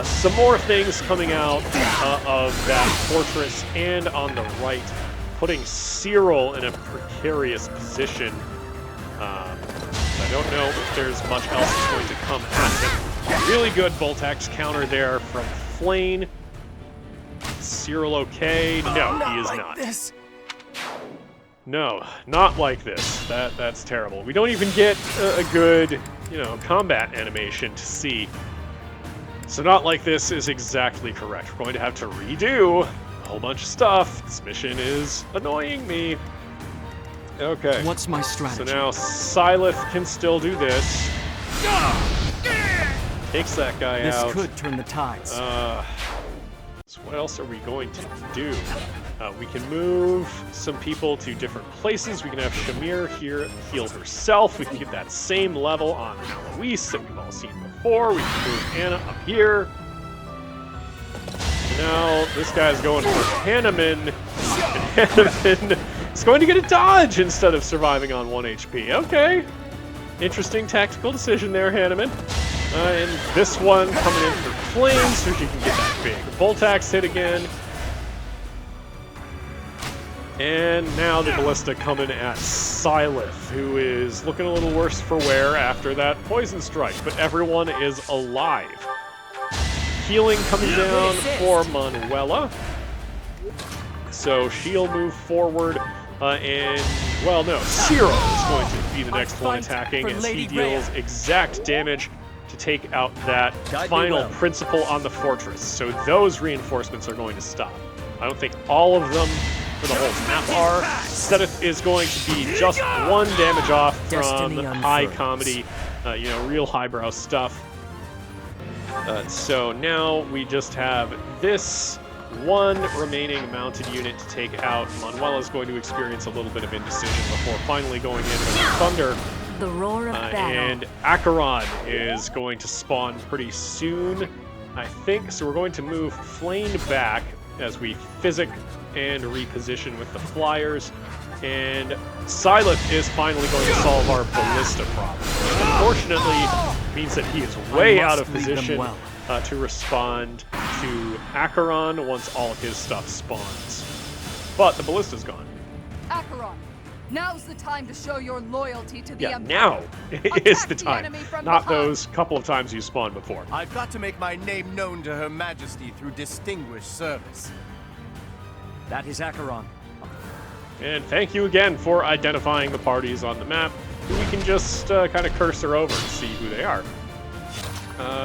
Some more things coming out of that fortress, and on the right, putting Cyril in a precarious position. I don't know if there's much else that's going to come at him. Really good Voltax counter there from Flame. Cyril okay? No, he is not. This. No, not like this. That's terrible. We don't even get a good, combat animation to see. So not like this is exactly correct. We're going to have to redo a whole bunch of stuff. This mission is annoying me. Okay. What's my strategy? So now Seteth can still do this. Takes that guy out. This could turn the tides. So what else are we going to do? We can move some people to different places. We can have Shamir here heal herself. We can get that same level on Alois that we've all seen before. We can move Anna up here. Now this guy's going for Hanneman. And Hanneman is going to get a dodge instead of surviving on 1 HP. Okay. Interesting tactical decision there, Hanneman. And this one coming in for Flame so she can get that big Bolt Axe hit again. And now the Ballista coming at Seteth, who is looking a little worse for wear after that Poison Strike, but everyone is alive. Healing coming down for Manuela. So she'll move forward, and, well, no, Cyril is going to be the next one attacking as he deals exact damage to take out that final principle on the fortress. So those reinforcements are going to stop. I don't think all of them for the whole map are. Seteth is going to be just 1 damage off from high comedy, real highbrow stuff. So now we just have this 1 remaining mounted unit to take out. Manuela's going to experience a little bit of indecision before finally going in with Thunder. The roar of battle. And Acheron is going to spawn pretty soon, I think. So we're going to move Flame back as we physic and reposition with the flyers. And Seteth is finally going to solve our ballista problem. Which unfortunately means that he is way out of position to respond to Acheron once all of his stuff spawns. But the ballista's gone. Acheron, now's the time to show your loyalty to the Empire. Now is the time, not behind. those couple of times you spawned before. I've got to make my name known to Her Majesty through distinguished service. That is Acheron. And thank you again for identifying the parties on the map. We can just kind of cursor over and see who they are.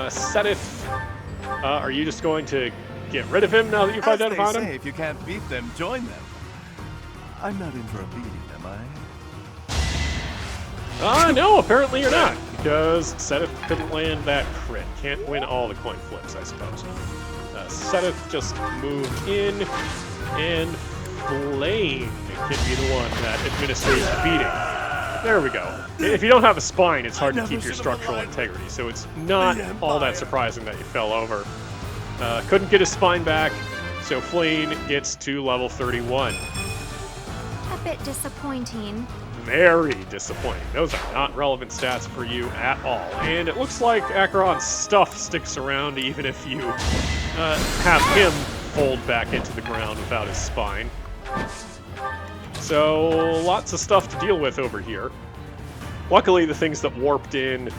Seteth, are you just going to get rid of him now that you've identified him? If you can't beat them, join them. I'm not in for a beating, am I? No, apparently you're not, because Seteth couldn't land that crit. Can't win all the coin flips, I suppose. Seteth just move in, and Flame can be the one that administers the beating. There we go. If you don't have a spine, it's hard to keep your structural integrity, so it's not all that surprising that you fell over. Couldn't get his spine back, so Flame gets to level 31. A bit disappointing. Very disappointing. Those are not relevant stats for you at all. And it looks like Acheron's stuff sticks around even if you have him fold back into the ground without his spine. So, lots of stuff to deal with over here. Luckily, the things that warped in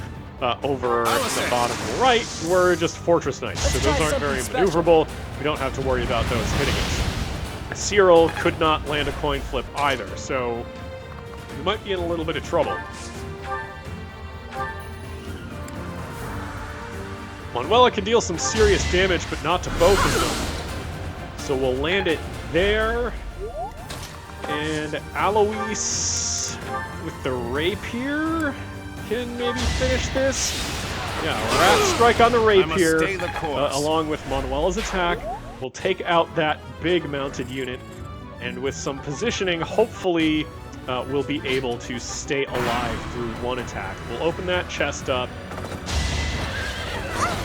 over the bottom right were just Fortress Knights, so those aren't very maneuverable. We don't have to worry about those hitting us. Cyril could not land a coin flip either, so we might be in a little bit of trouble. Manuela can deal some serious damage, but not to both of them. So we'll land it there. And Alois with the rapier can maybe finish this. Yeah, Rat Strike on the rapier, along with Manuela's attack, will take out that big mounted unit. And with some positioning, hopefully we'll be able to stay alive through 1 attack. We'll open that chest up.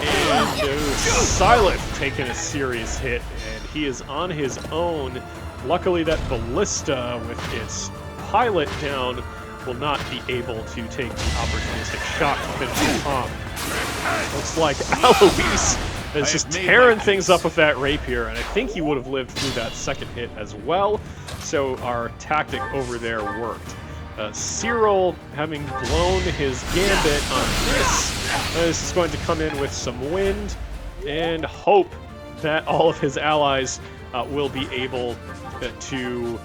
And Seteth taking a serious hit, and he is on his own. Luckily, that ballista with its pilot down will not be able to take the opportunistic shot to finish the bomb. Looks like Alois is just tearing things up with that rapier, and I think he would have lived through that second hit as well. So our tactic over there worked. Cyril, having blown his gambit on this, is just going to come in with some wind and hope that all of his allies will be able to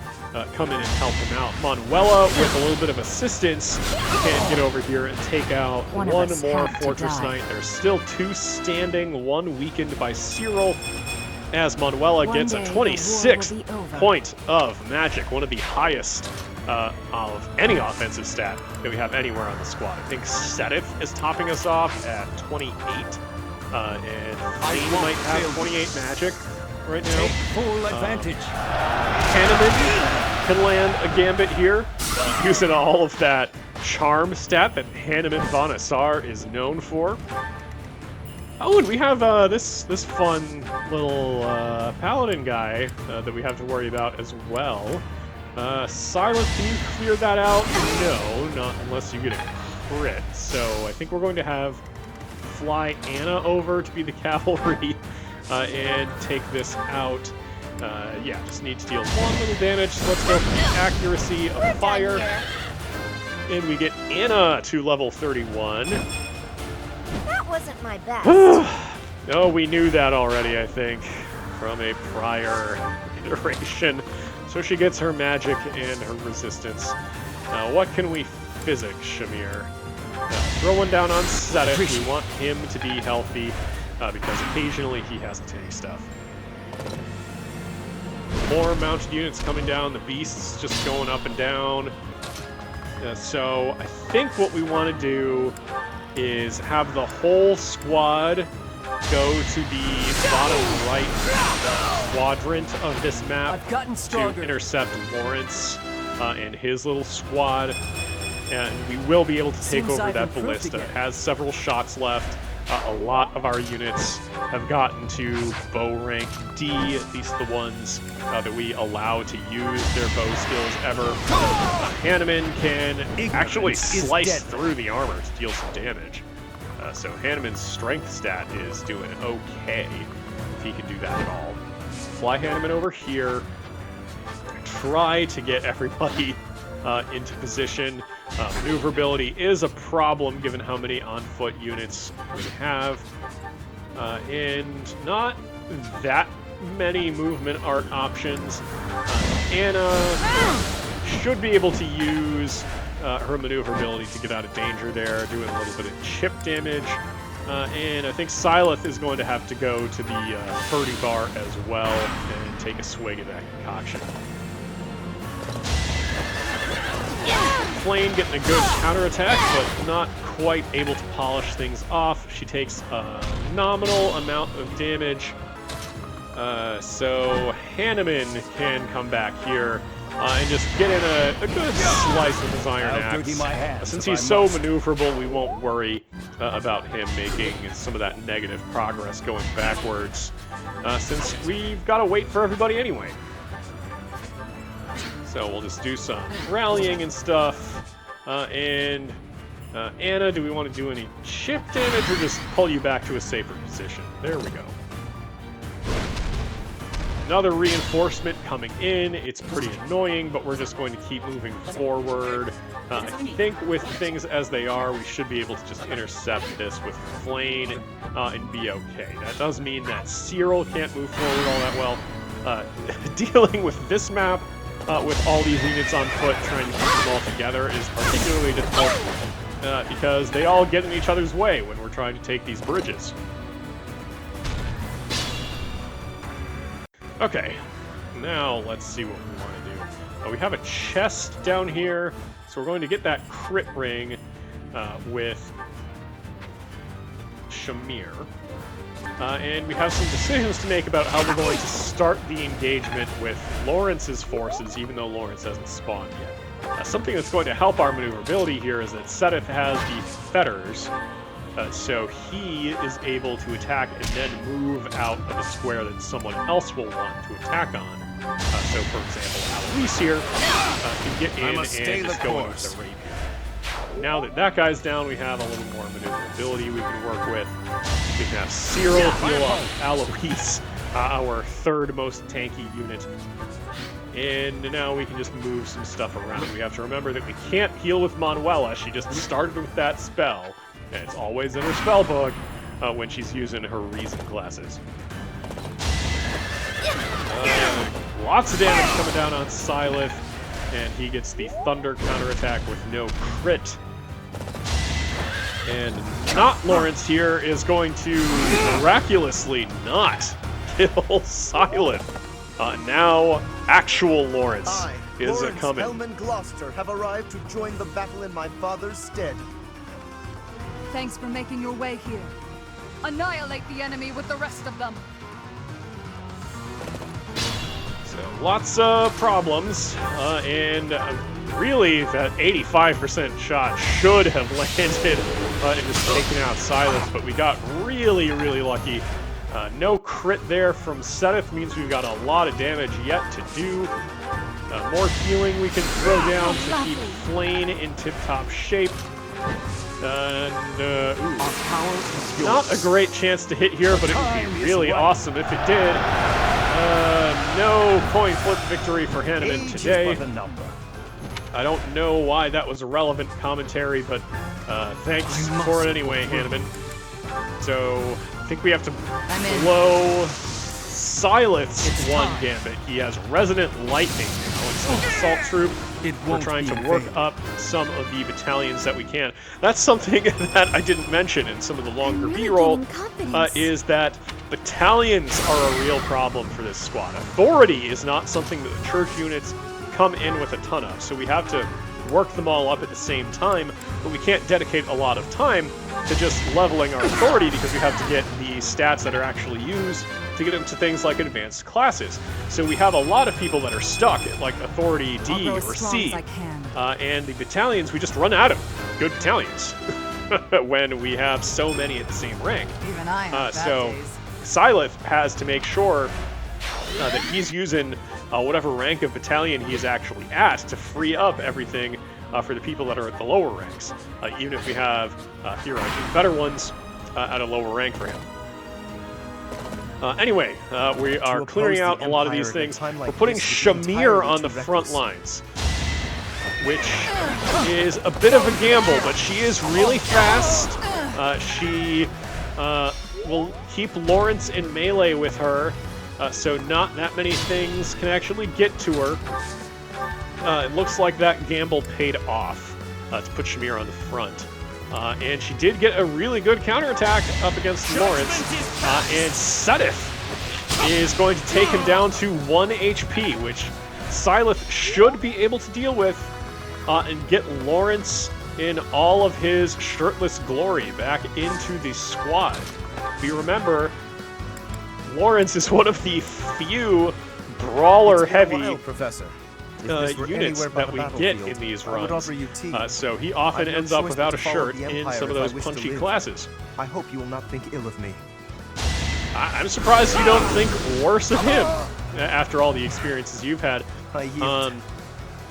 come in and help him out. Manuela, with a little bit of assistance, can get over here and take out one more Fortress Knight. There's still 2 standing, 1 weakened by Cyril, as Manuela gets a 26th point of magic, one of the highest of any offensive stat that we have anywhere on the squad. I think Seteth is topping us off at 28, and Flame might have 28 magic right now. Take full advantage. Hanneman can land a gambit here, using all of that charm stat that Hanneman von Assar is known for. Oh, and we have this fun little paladin guy that we have to worry about as well. Silas, can you clear that out? No, not unless you get a crit. So I think we're going to have fly Anna over to be the cavalry and take this out. Yeah, just need to deal one little damage. So let's go for the accuracy of fire. And we get Anna to level 31. That wasn't my best. Oh, we knew that already, I think, from a prior iteration. So she gets her magic and her resistance. Now, what can we physic, Shamir? Throw one down on Seteth. We want him to be healthy, because occasionally he has to take stuff. More mounted units coming down. The beasts just going up and down. So I think what we want to do is have the whole squad go to the bottom right quadrant of this map to intercept Lawrence and his little squad, and we will be able to take over that ballista. It has several shots left. A lot of our units have gotten to bow rank D, at least the ones that we allow to use their bow skills ever. Hanneman can actually slice through the armor to deal some damage. So Hanneman's strength stat is doing okay, if he can do that at all. Fly Hanneman over here. Try to get everybody into position. Maneuverability is a problem given how many on-foot units we have, and not that many movement art options. Anna should be able to use her maneuverability to get out of danger there, doing a little bit of chip damage. And I think Sileth is going to have to go to the 30 bar as well and take a swig of that concoction. Flame getting a good counterattack, but not quite able to polish things off. She takes a nominal amount of damage. So Hanneman can come back here and just get in a good slice with his iron axe. Since he's so maneuverable, we won't worry about him making some of that negative progress going backwards, since we've got to wait for everybody anyway. So we'll just do some rallying and stuff. And Anna, do we want to do any chip damage or just pull you back to a safer position? There we go. Another reinforcement coming in. It's pretty annoying, but we're just going to keep moving forward. I think with things as they are, we should be able to just intercept this with Flame and be okay. That does mean that Cyril can't move forward all that well. Dealing with this map with all these units on foot, trying to keep them all together is particularly difficult because they all get in each other's way when we're trying to take these bridges. Okay, now let's see what we want to do. We have a chest down here, so we're going to get that crit ring with Shamir. And we have some decisions to make about how we're going to start the engagement with Lawrence's forces, even though Lawrence hasn't spawned yet. Something that's going to help our maneuverability here is that Seteth has the fetters, so he is able to attack and then move out of a square that someone else will want to attack on. So, for example, Alois here can get in and just go in with the rapier. Now that that guy's down, we have a little more maneuverability we can work with. We can have Cyril heal up Alois, our third most tanky unit. And now we can just move some stuff around. We have to remember that we can't heal with Manuela. She just started with that spell, and it's always in her spell book when she's using her reason classes. Lots of damage coming down on Sileth, and he gets the Thunder counterattack with no crit. And not Lawrence here is going to miraculously not kill Sileth. Now, actual Lawrence is Lawrence, coming. Helm, and Gloucester have arrived to join the battle in my father's stead. Thanks for making your way here. Annihilate the enemy with the rest of them. So lots of problems, and really that 85% shot should have landed and just taken out Silas, but we got really, really lucky. No crit there from Seteth means we've got a lot of damage yet to do. More healing we can throw down to keep Flame in tip-top shape. And, not a great chance to hit here, but it would be really awesome if it did. No coin flip victory for Hanneman today. I don't know why that was a relevant commentary, but thanks for it anyway, Hanneman. So, I think we have to blow Silas one gambit. He has Resonant Lightning now instead of Assault Troop. We're trying to work up some of the battalions that we can. That's something that I didn't mention in some of the longer B-roll, is that battalions are a real problem for this squad. Authority is not something that the church units come in with a ton of, so we have to work them all up at the same time, but we can't dedicate a lot of time to just leveling our authority because we have to get the stats that are actually used to get into things like advanced classes. So we have a lot of people that are stuck at like authority D or C, and the battalions, we just run out of good battalions when we have so many at the same rank. Even I have so bad days. Sileth has to make sure that he's using whatever rank of battalion he is actually at to free up everything for the people that are at the lower ranks, even if we have theoretically better ones at a lower rank for him. Anyway, we are clearing out a lot of these things. We're putting Shamir on the front lines, which is a bit of a gamble, but she is really fast. She will keep Lawrence in melee with her, so not that many things can actually get to her. It looks like that gamble paid off to put Shamir on the front. And she did get a really good counterattack up against Lawrence. And Seteth is going to take him down to 1 HP, which Sileth should be able to deal with and get Lawrence in all of his shirtless glory back into the squad. If you remember, Lawrence is one of the few brawler-heavy units that we get in these runs, so he often ends up without a shirt in some of those punchy classes. I hope you will not think ill of me. I'm surprised you don't think worse of him after all the experiences you've had.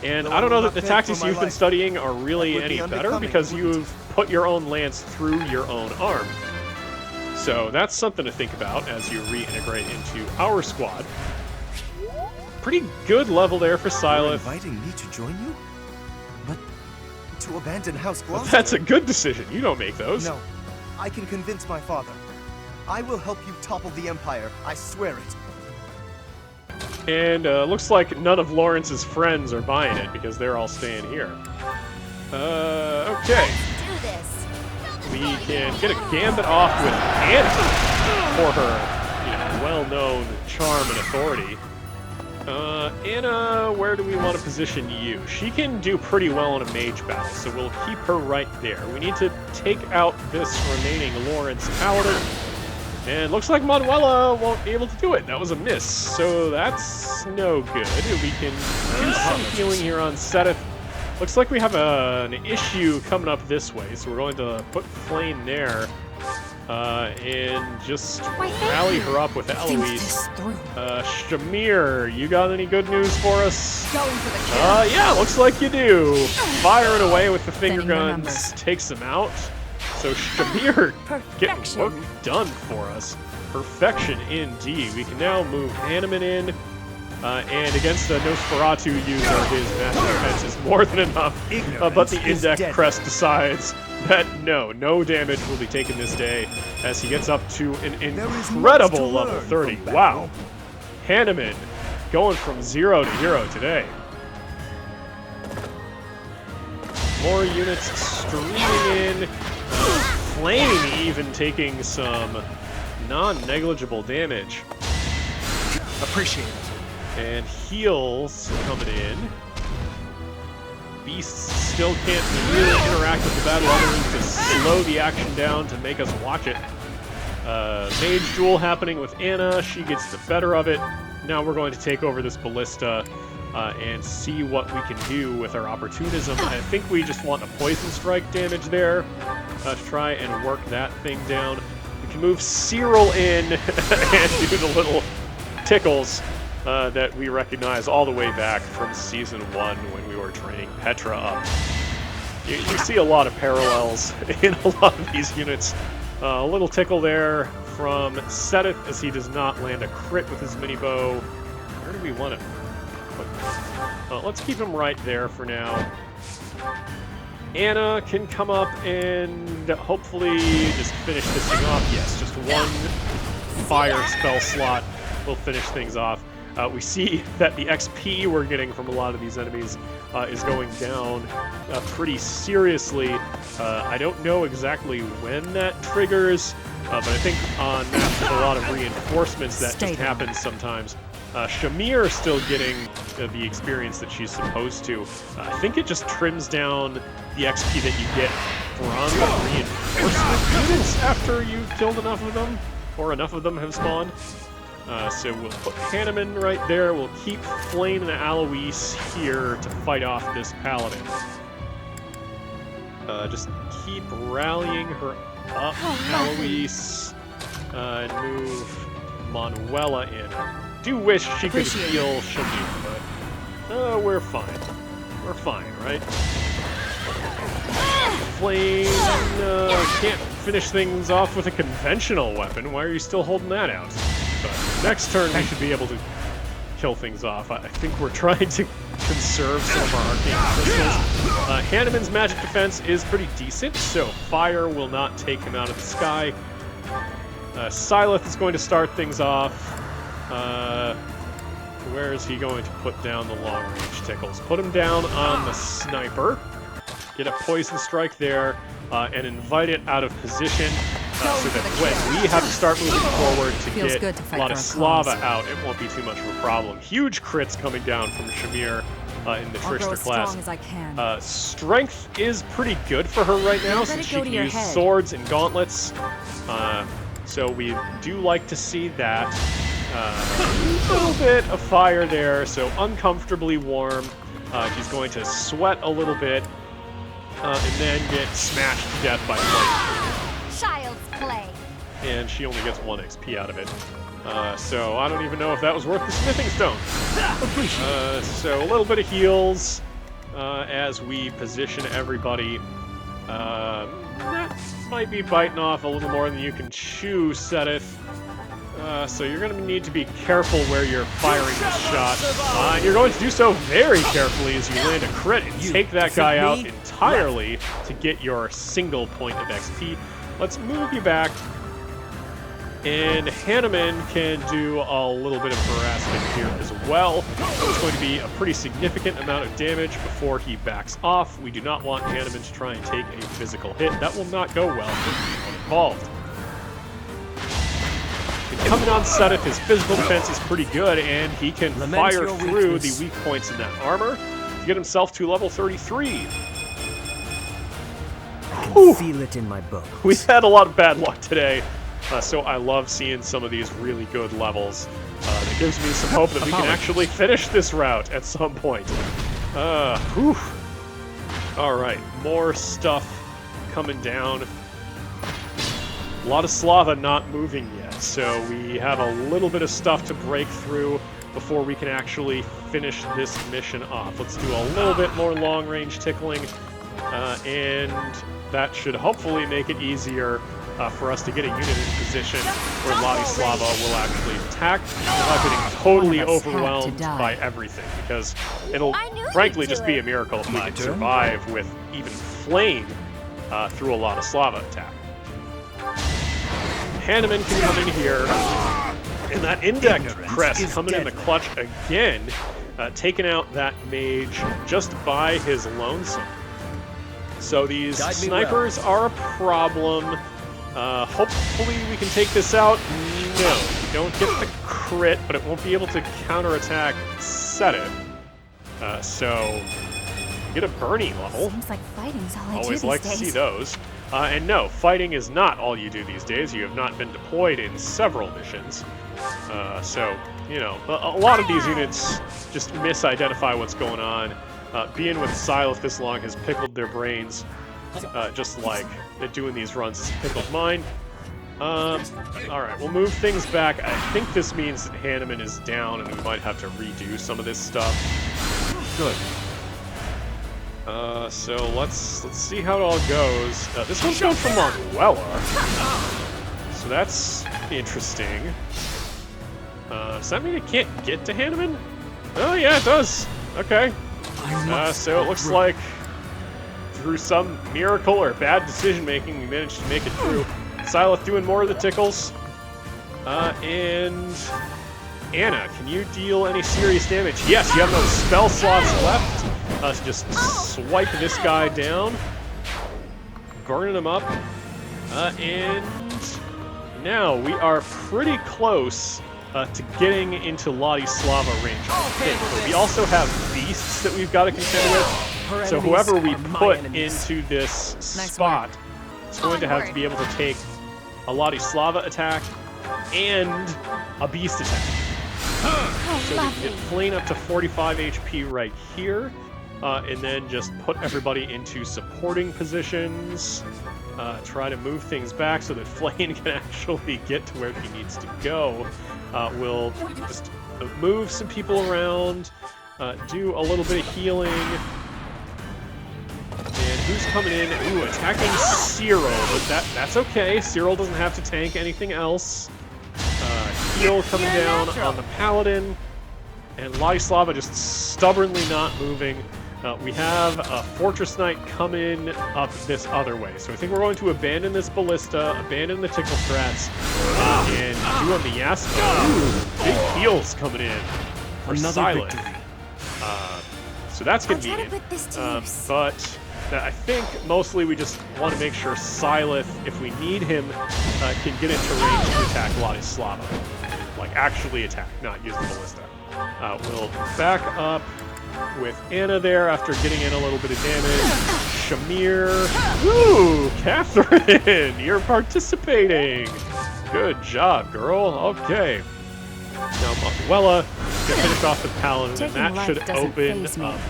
And I don't know that the tactics you've been studying are really any better because you've put your own lance through your own arm. So that's something to think about as you reintegrate into our squad. Pretty good level there for Sileth. Inviting me to join you? But to abandon House Gloucester? Well, that's a good decision. You don't make those. No, I can convince my father. I will help you topple the Empire. I swear it. And looks like none of Lawrence's friends are buying it because they're all staying here. Okay. We can get a gambit off with Anna for her, well-known charm and authority. Anna, where do we want to position you? She can do pretty well in a mage battle, so we'll keep her right there. We need to take out this remaining Lawrence paladin. And looks like Manuela won't be able to do it. That was a miss, so that's no good. We can do some healing here on Seteth. Looks like we have an issue coming up this way, so we're going to put Flame there and just rally her up with Alois. Shamir, you got any good news for us? Yeah, looks like you do. Firing away with the finger guns takes them out. So Shamir getting work done for us. Perfection indeed. We can now move Hanneman in. And against the Nosferatu user, his magic defense is more than enough. But the Index Crest decides that no damage will be taken this day as he gets up to an incredible level 30. Wow. Hanneman going from 0 to hero today. More units streaming in. Flame even taking some non-negligible damage. Appreciate it. And heals coming in. beasts still can't really interact with the battle other than to slow the action down to make us watch it. Mage duel happening with Anna. She gets the better of it. Now we're going to take over this ballista and see what we can do with our opportunism. I think we just want a poison strike damage there to try and work that thing down. We can move Cyril in and do the little tickles that we recognize all the way back from Season 1 when we were training Petra up. You see a lot of parallels in a lot of these units. A little tickle there from Seteth as he does not land a crit with his mini bow. Where do we want to put? Let's keep him right there for now. Anna can come up and hopefully just finish this thing off. Yes, just one fire spell slot will finish things off. We see that the XP we're getting from a lot of these enemies is going down pretty seriously. I don't know exactly when that triggers, but I think on maps with a lot of reinforcements that just happens sometimes. Shamir still getting the experience that she's supposed to. I think it just trims down the XP that you get from reinforcement units after you've killed enough of them, or enough of them have spawned. So we'll put Hanneman right there. We'll keep Flame and Alois here to fight off this paladin. Just keep rallying her up, Alois, and move Manuela in. Do wish she could heal Shamir, but we're fine. We're fine, right? Flame can't finish things off with a conventional weapon. Why are you still holding that out? But next turn we should be able to kill things off. I think we're trying to conserve some of our arcane crystals. Hanneman's magic defense is pretty decent, so fire will not take him out of the sky. Seteth is going to start things off. Where is he going to put down the long-range tickles? Put him down on the sniper. Get a poison strike there, and invite it out of position so that when we have to start moving forward to get a lot of Slava out, it won't be too much of a problem. Huge crits coming down from Shamir in the Trickster class. Strength is pretty good for her right now since she can use swords and gauntlets. So we do like to see that. A little bit of fire there, so uncomfortably warm. She's going to sweat a little bit. And then get smashed to death by flame. Child's play. And she only gets 1 XP out of it. So I don't even know if that was worth the smithing stone. So a little bit of heals as we position everybody. That might be biting off a little more than you can chew, Seteth. So you're going to need to be careful where you're firing this shot. And you're going to do so very carefully as you land a crit and take that guy out entirely to get your single point of XP. Let's move you back. And Hanneman can do a little bit of harassment here as well. It's going to be a pretty significant amount of damage before he backs off. We do not want Hanneman to try and take a physical hit. That will not go well for anyone involved. Coming on Seteth, his physical defense is pretty good, and he can fire through the weak points in that armor to get himself to level 33. I can feel it in my bones. We've had a lot of bad luck today, so I love seeing some of these really good levels. It gives me some hope that we can actually finish this route at some point. Alright, more stuff coming down. A lot of Slava not moving yet, so we have a little bit of stuff to break through before we can actually finish this mission off. Let's do a little bit more long-range tickling, and that should hopefully make it easier for us to get a unit in position where Ladislava will actually attack without getting totally overwhelmed by everything, because it'll frankly just be a miracle if we can survive with even Flame through a lot of Slava attack. Hanneman can come in here, and that index press coming in the clutch again, taking out that mage just by his lonesome. So these snipers are a problem. Hopefully we can take this out. No, we don't get the crit, but it won't be able to counterattack Seteth. So get a Bernie level. Seems like fighting's all I do Always these like days. to see those. And no, fighting is not all you do these days. You have not been deployed in several missions. So, you know, a lot of these units just misidentify what's going on. Being with Seteth this long has pickled their brains, just like doing these runs has pickled mine. Alright, we'll move things back. I think this means that Hanneman is down and we might have to redo some of this stuff. Good. So let's see how it all goes. This one's going for Manuela. So that's interesting. Does that mean it can't get to Hanneman? Oh yeah, it does. Okay. So it looks like through some miracle or bad decision making, we managed to make it through. Seteth doing more of the tickles. And Anna, can you deal any serious damage? Yes, you have no spell slots left. So just swipe this guy down. Burning him up. And now we are pretty close to getting into Ladislava range, I think. But we also have beasts that we've got to contend with. So whoever we put into this spot is going to have to be able to take a Ladislava attack and a beast attack. So we can get Flame up to 45 HP right here, and then just put everybody into supporting positions. Try to move things back so that Flame can actually get to where he needs to go. We'll just move some people around, do a little bit of healing. And who's coming in? Ooh, attacking Cyril, but that's okay. Cyril doesn't have to tank anything else. Heal coming down on the Paladin, and Ladislava just stubbornly not moving. We have a Fortress Knight coming up this other way, so I think we're going to abandon this Ballista, abandon the Tickle Strats, and do a Miasma. Ooh, big heals coming in for Silent. So that's convenient. But I think mostly we just want to make sure Seteth, if we need him, can get into range to attack Ladislava. Like, actually attack, not use the Ballista. We'll back up with Anna there after getting in a little bit of damage. Shamir. Woo! Catherine! You're participating! Good job, girl. Okay. Now, Manuela can finish off the Paladin, and that should open up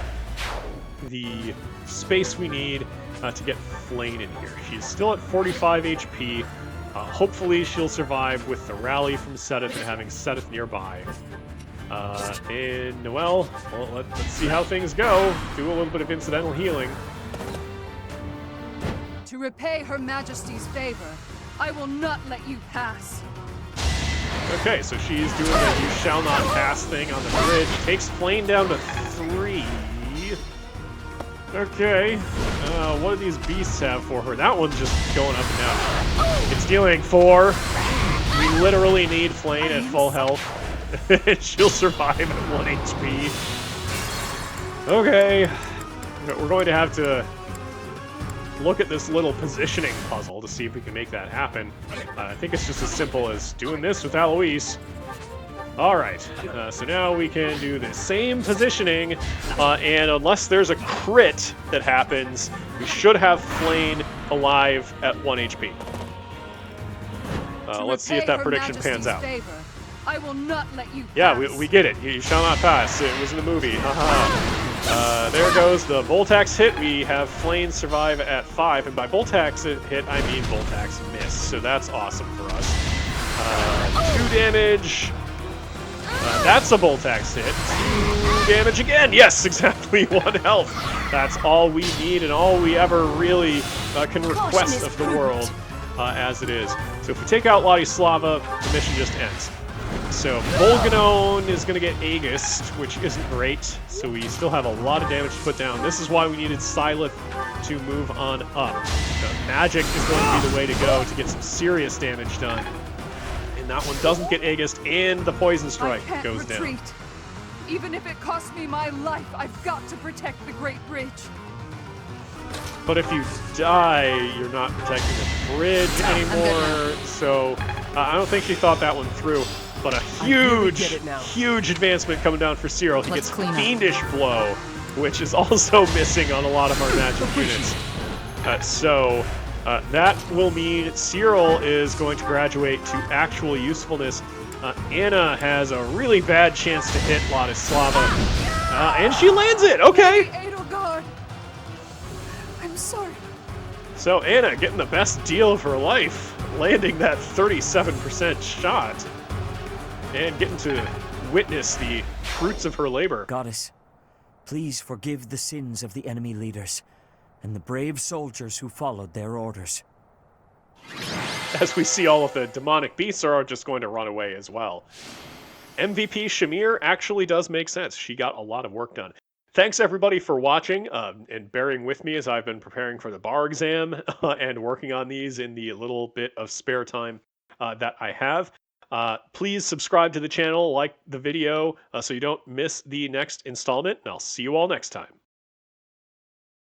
the space we need to get Flame in here. She's still at 45 HP. Hopefully she'll survive with the rally from Seteth and having Seteth nearby. And Noelle, well, let's see how things go. Do a little bit of incidental healing. To repay Her Majesty's favor, I will not let you pass. Okay, so she's doing the "you shall not pass" thing on the bridge. Takes Flame down to 3. Okay, what do these beasts have for her? That one's just going up and down. It's dealing 4. We literally need Flame at full health. She'll survive at 1 HP. Okay, we're going to have to look at this little positioning puzzle to see if we can make that happen. I think it's just as simple as doing this with Alois. Alright, so now we can do the same positioning, and unless there's a crit that happens, we should have Flame alive at 1 HP. Let's see if that prediction pans out. I will not let you pass. Yeah, we get it. You shall not pass. It was in the movie. There goes the Voltax hit. We have Flame survive at 5, and by Voltax hit, I mean Voltax miss. So that's awesome for us. 2 damage. That's a Voltax hit. 2 damage again. Yes, exactly 1 health. That's all we need and all we ever really can request of the world as it is. So if we take out Ladislava, the mission just ends. So Volganon is going to get Aegis, which isn't great, so we still have a lot of damage to put down. This is why we needed Seteth to move on up. Magic is going to be the way to go to get some serious damage done. And that one doesn't get Aegis, and the Poison Strike goes down. Even if it costs me my life, I've got to protect the Great Bridge. But if you die, you're not protecting the bridge anymore, so I don't think she thought that one through. But a huge advancement coming down for Cyril. He gets Fiendish Blow. which is also missing on a lot of our magic units. So that will mean Cyril is going to graduate to actual usefulness. Anna has a really bad chance to hit Ladislava, and she lands it. Okay. Edelgard, I'm sorry. So Anna getting the best deal of her life, landing that 37% shot, and getting to witness the fruits of her labor. Goddess, please forgive the sins of the enemy leaders and the brave soldiers who followed their orders. As we see, all of the demonic beasts are just going to run away as well. MVP Shamir actually does make sense. She got a lot of work done. Thanks everybody for watching and bearing with me as I've been preparing for the bar exam and working on these in the little bit of spare time that I have. Please subscribe to the channel, like the video, so you don't miss the next installment, and I'll see you all next time.